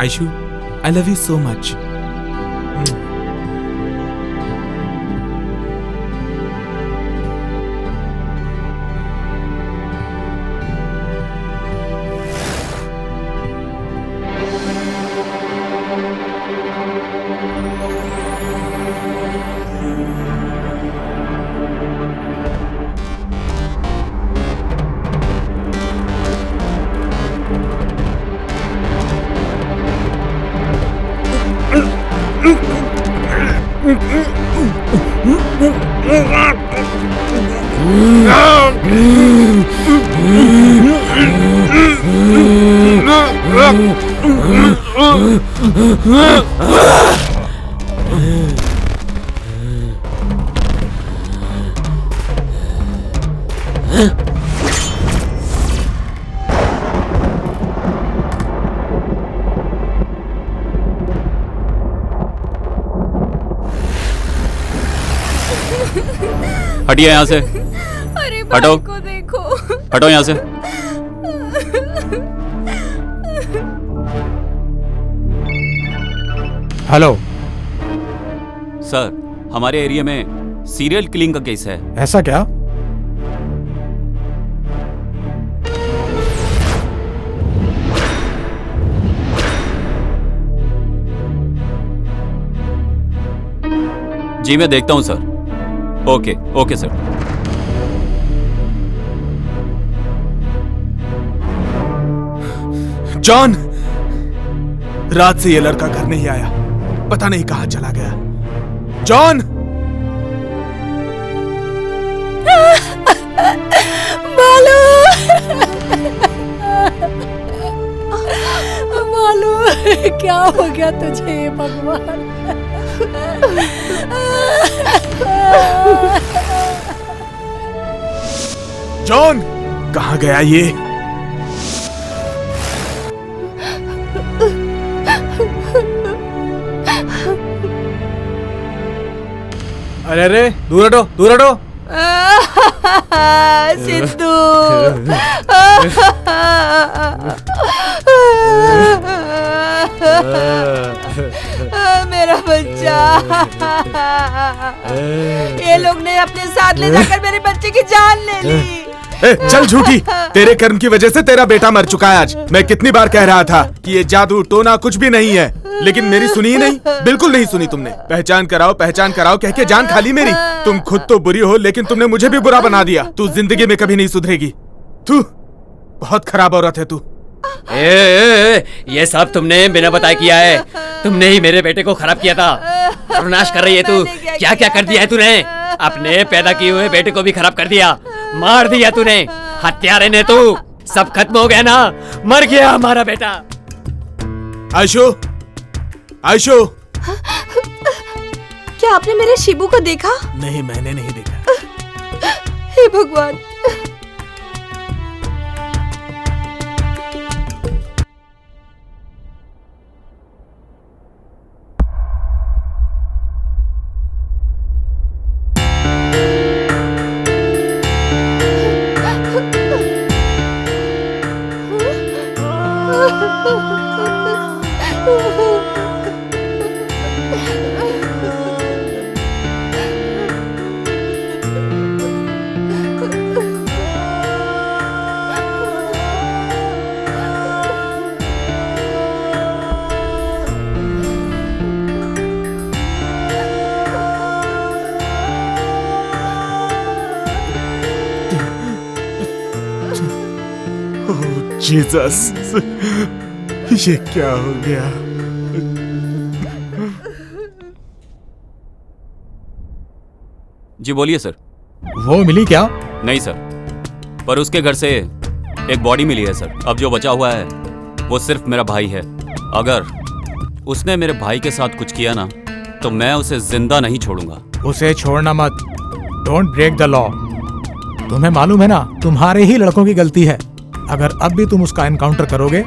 Ayshu, I love you so much. हटिए यहाँ से। अरे हटो। भाई को देखो। हटो यहाँ से। हेलो सर, हमारे एरिया में सीरियल किलिंग का केस है। ऐसा क्या? जी मैं देखता हूँ sir. Okay okay sir. John, रात से ये लड़का घर नहीं आया, पता नहीं कहां चला गया। जॉन! बालू बालू क्या हो गया तुझे भगवान? जॉन, कहां गया ये? अरे अरे, दूर हटो, दूर हटो। सिद्धू मेरा बच्चा, ये लोग ने अपने साथ ले जाकर मेरे बच्चे की जान ले ली। ए, चल झूठी, तेरे कर्म की वजह से तेरा बेटा मर चुका है आज। मैं कितनी बार कह रहा था कि ये जादू टोना कुछ भी नहीं है, लेकिन मेरी सुनी ही नहीं, बिल्कुल नहीं सुनी तुमने। पहचान कराओ कह के जान खाली मेरी। तुम खुद तो बुरी हो, लेकिन तुमने मुझे भी बुरा बना दिया। तू जिंदगी में कभी नहीं सुधरेगी। तू बहुत खराब औरत है तू। ये सब तुमने बिना बताए किया है। तुमने ही मेरे बेटे को खराब किया था। सर्वनाश कर रही है तू। क्या क्या कर दिया है तूने? अपने पैदा किए हुए बेटे को भी खराब कर दिया, मार दिया तूने। हत्यारे ने तू। सब खत्म हो गया ना, मर गया हमारा बेटा। आयशो, आयशो, क्या आपने मेरे शिबू को देखा? नहीं, मैंने नहीं देखा। हे भगवान। जीसस, ये क्या हो गया? जी बोलिए सर। वो मिली क्या? नहीं सर, पर उसके घर से एक बॉडी मिली है सर। अब जो बचा हुआ है वो सिर्फ मेरा भाई है। अगर उसने मेरे भाई के साथ कुछ किया ना, तो मैं उसे जिंदा नहीं छोड़ूंगा। उसे छोड़ना मत। Don't break the law. तुम्हें मालूम है ना, तुम्हारे ही लड़कों की गलती है। अगर अब भी तुम उसका एनकाउंटर करोगे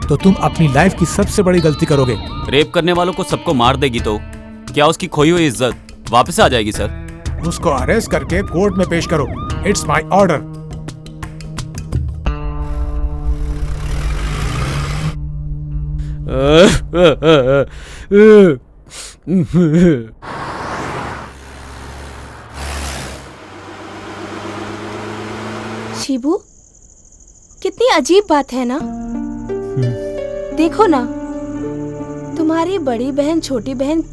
तो तुम अपनी लाइफ की सबसे बड़ी गलती करोगे। रेप करने वालों को सबको मार देगी तो क्या उसकी खोई हुई इज्जत वापस आ जाएगी सर? उसको अरेस्ट करके कोर्ट में पेश करो। It's my order. शिबू, कितनी अजीब बात है ना। देखो ना, तुम तुम्हारी बड़ी बहन छोटी बहन,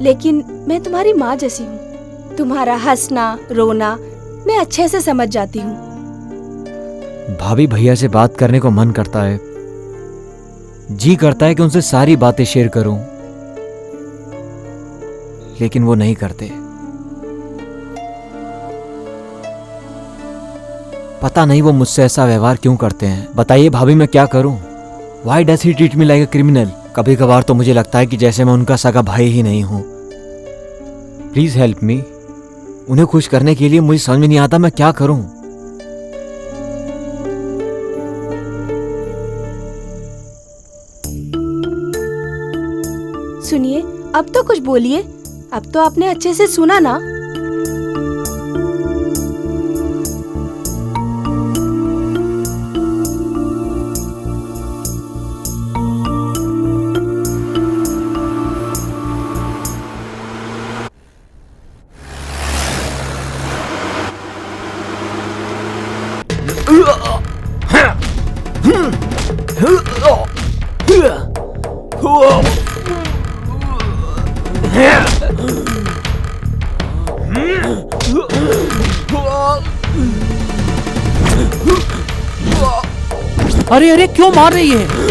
लेकिन मैं तुम्हारी माँ जैसी हूँ। तुम्हारा हंसना रोना मैं अच्छे से समझ जाती हूँ। भाभी भैया से बात करने को मन करता है, जी करता है कि उनसे सारी बातें शेयर करूं, लेकिन वो नहीं करते। पता नहीं वो मुझसे ऐसा व्यवहार क्यों करते हैं। बताइए भाभी मैं क्या करूं? Why does he treat me like a criminal? कभी कभार तो मुझे लगता है कि जैसे मैं उनका सगा भाई ही नहीं हूं। Please help me. उन्हें खुश करने के लिए मुझे समझ में नहीं आता मैं क्या करूं। सुनिए, अब तो कुछ बोलिए। अब तो आपने अच्छे से सुना ना। अरे अरे क्यों मार रही है?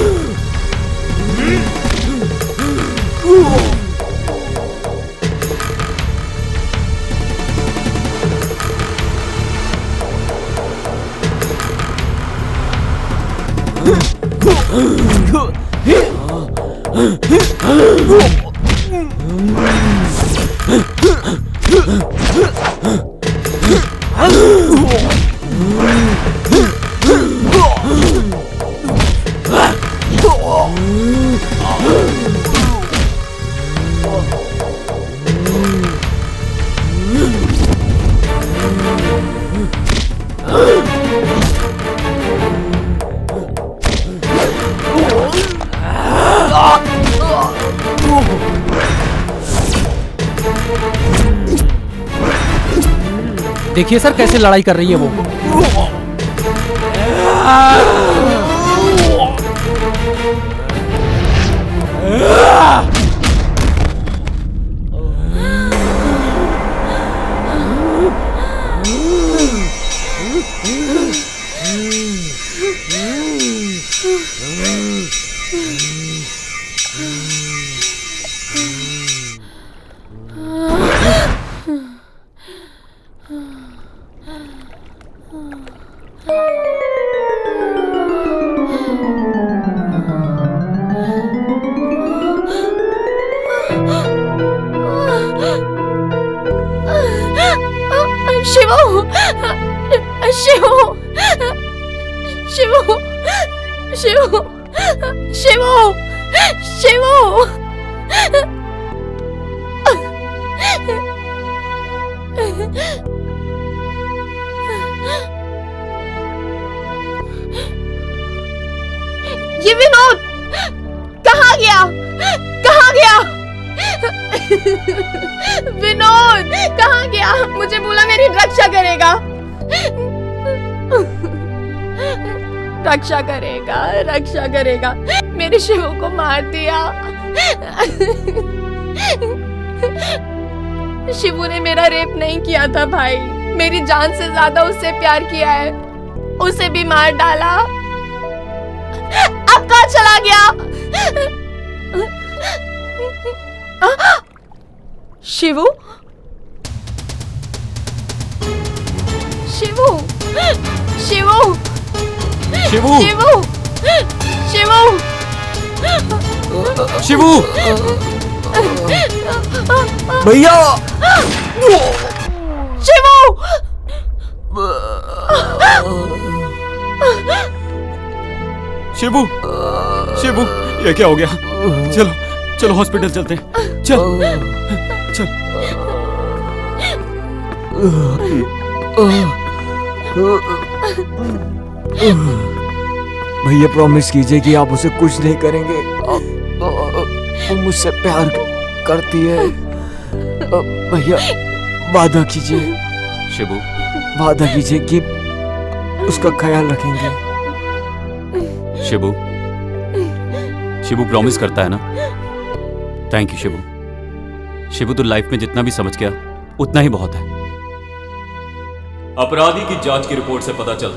देखिए सर कैसे लड़ाई कर रही है वो। ये विनोद कहाँ गया? कहाँ गया? विनोद कहाँ गया? मुझे बोला मेरी रक्षा करेगा। रक्षा करेगा, रक्षा करेगा। मेरे शिवू को मार दिया। शिवू ने मेरा रेप नहीं किया था भाई, मेरी जान से ज्यादा उससे प्यार किया है। उसे भी मार डाला। अब कहाँ चला गया? शिवू, शिवू, शिवू, शिवू, शिवू, शिवू, शिवू, भैया, शिवू, शिवू, शिवू, ये क्या हो गया? चलो चलो हॉस्पिटल चलते हैं। चल चल। भैया प्रॉमिस कीजिए कि आप उसे कुछ नहीं करेंगे। वो मुझसे प्यार करती है। भैया वादा कीजिए। शिबू, वादा कीजिए कि उसका ख्याल रखेंगे। शिबू, शिबू प्रॉमिस करता है ना? Thank you Shibu. शिबू, तू लाइफ में जितना भी समझ गया उतना ही बहुत है। अपराधी की जांच की रिपोर्ट से पता चलता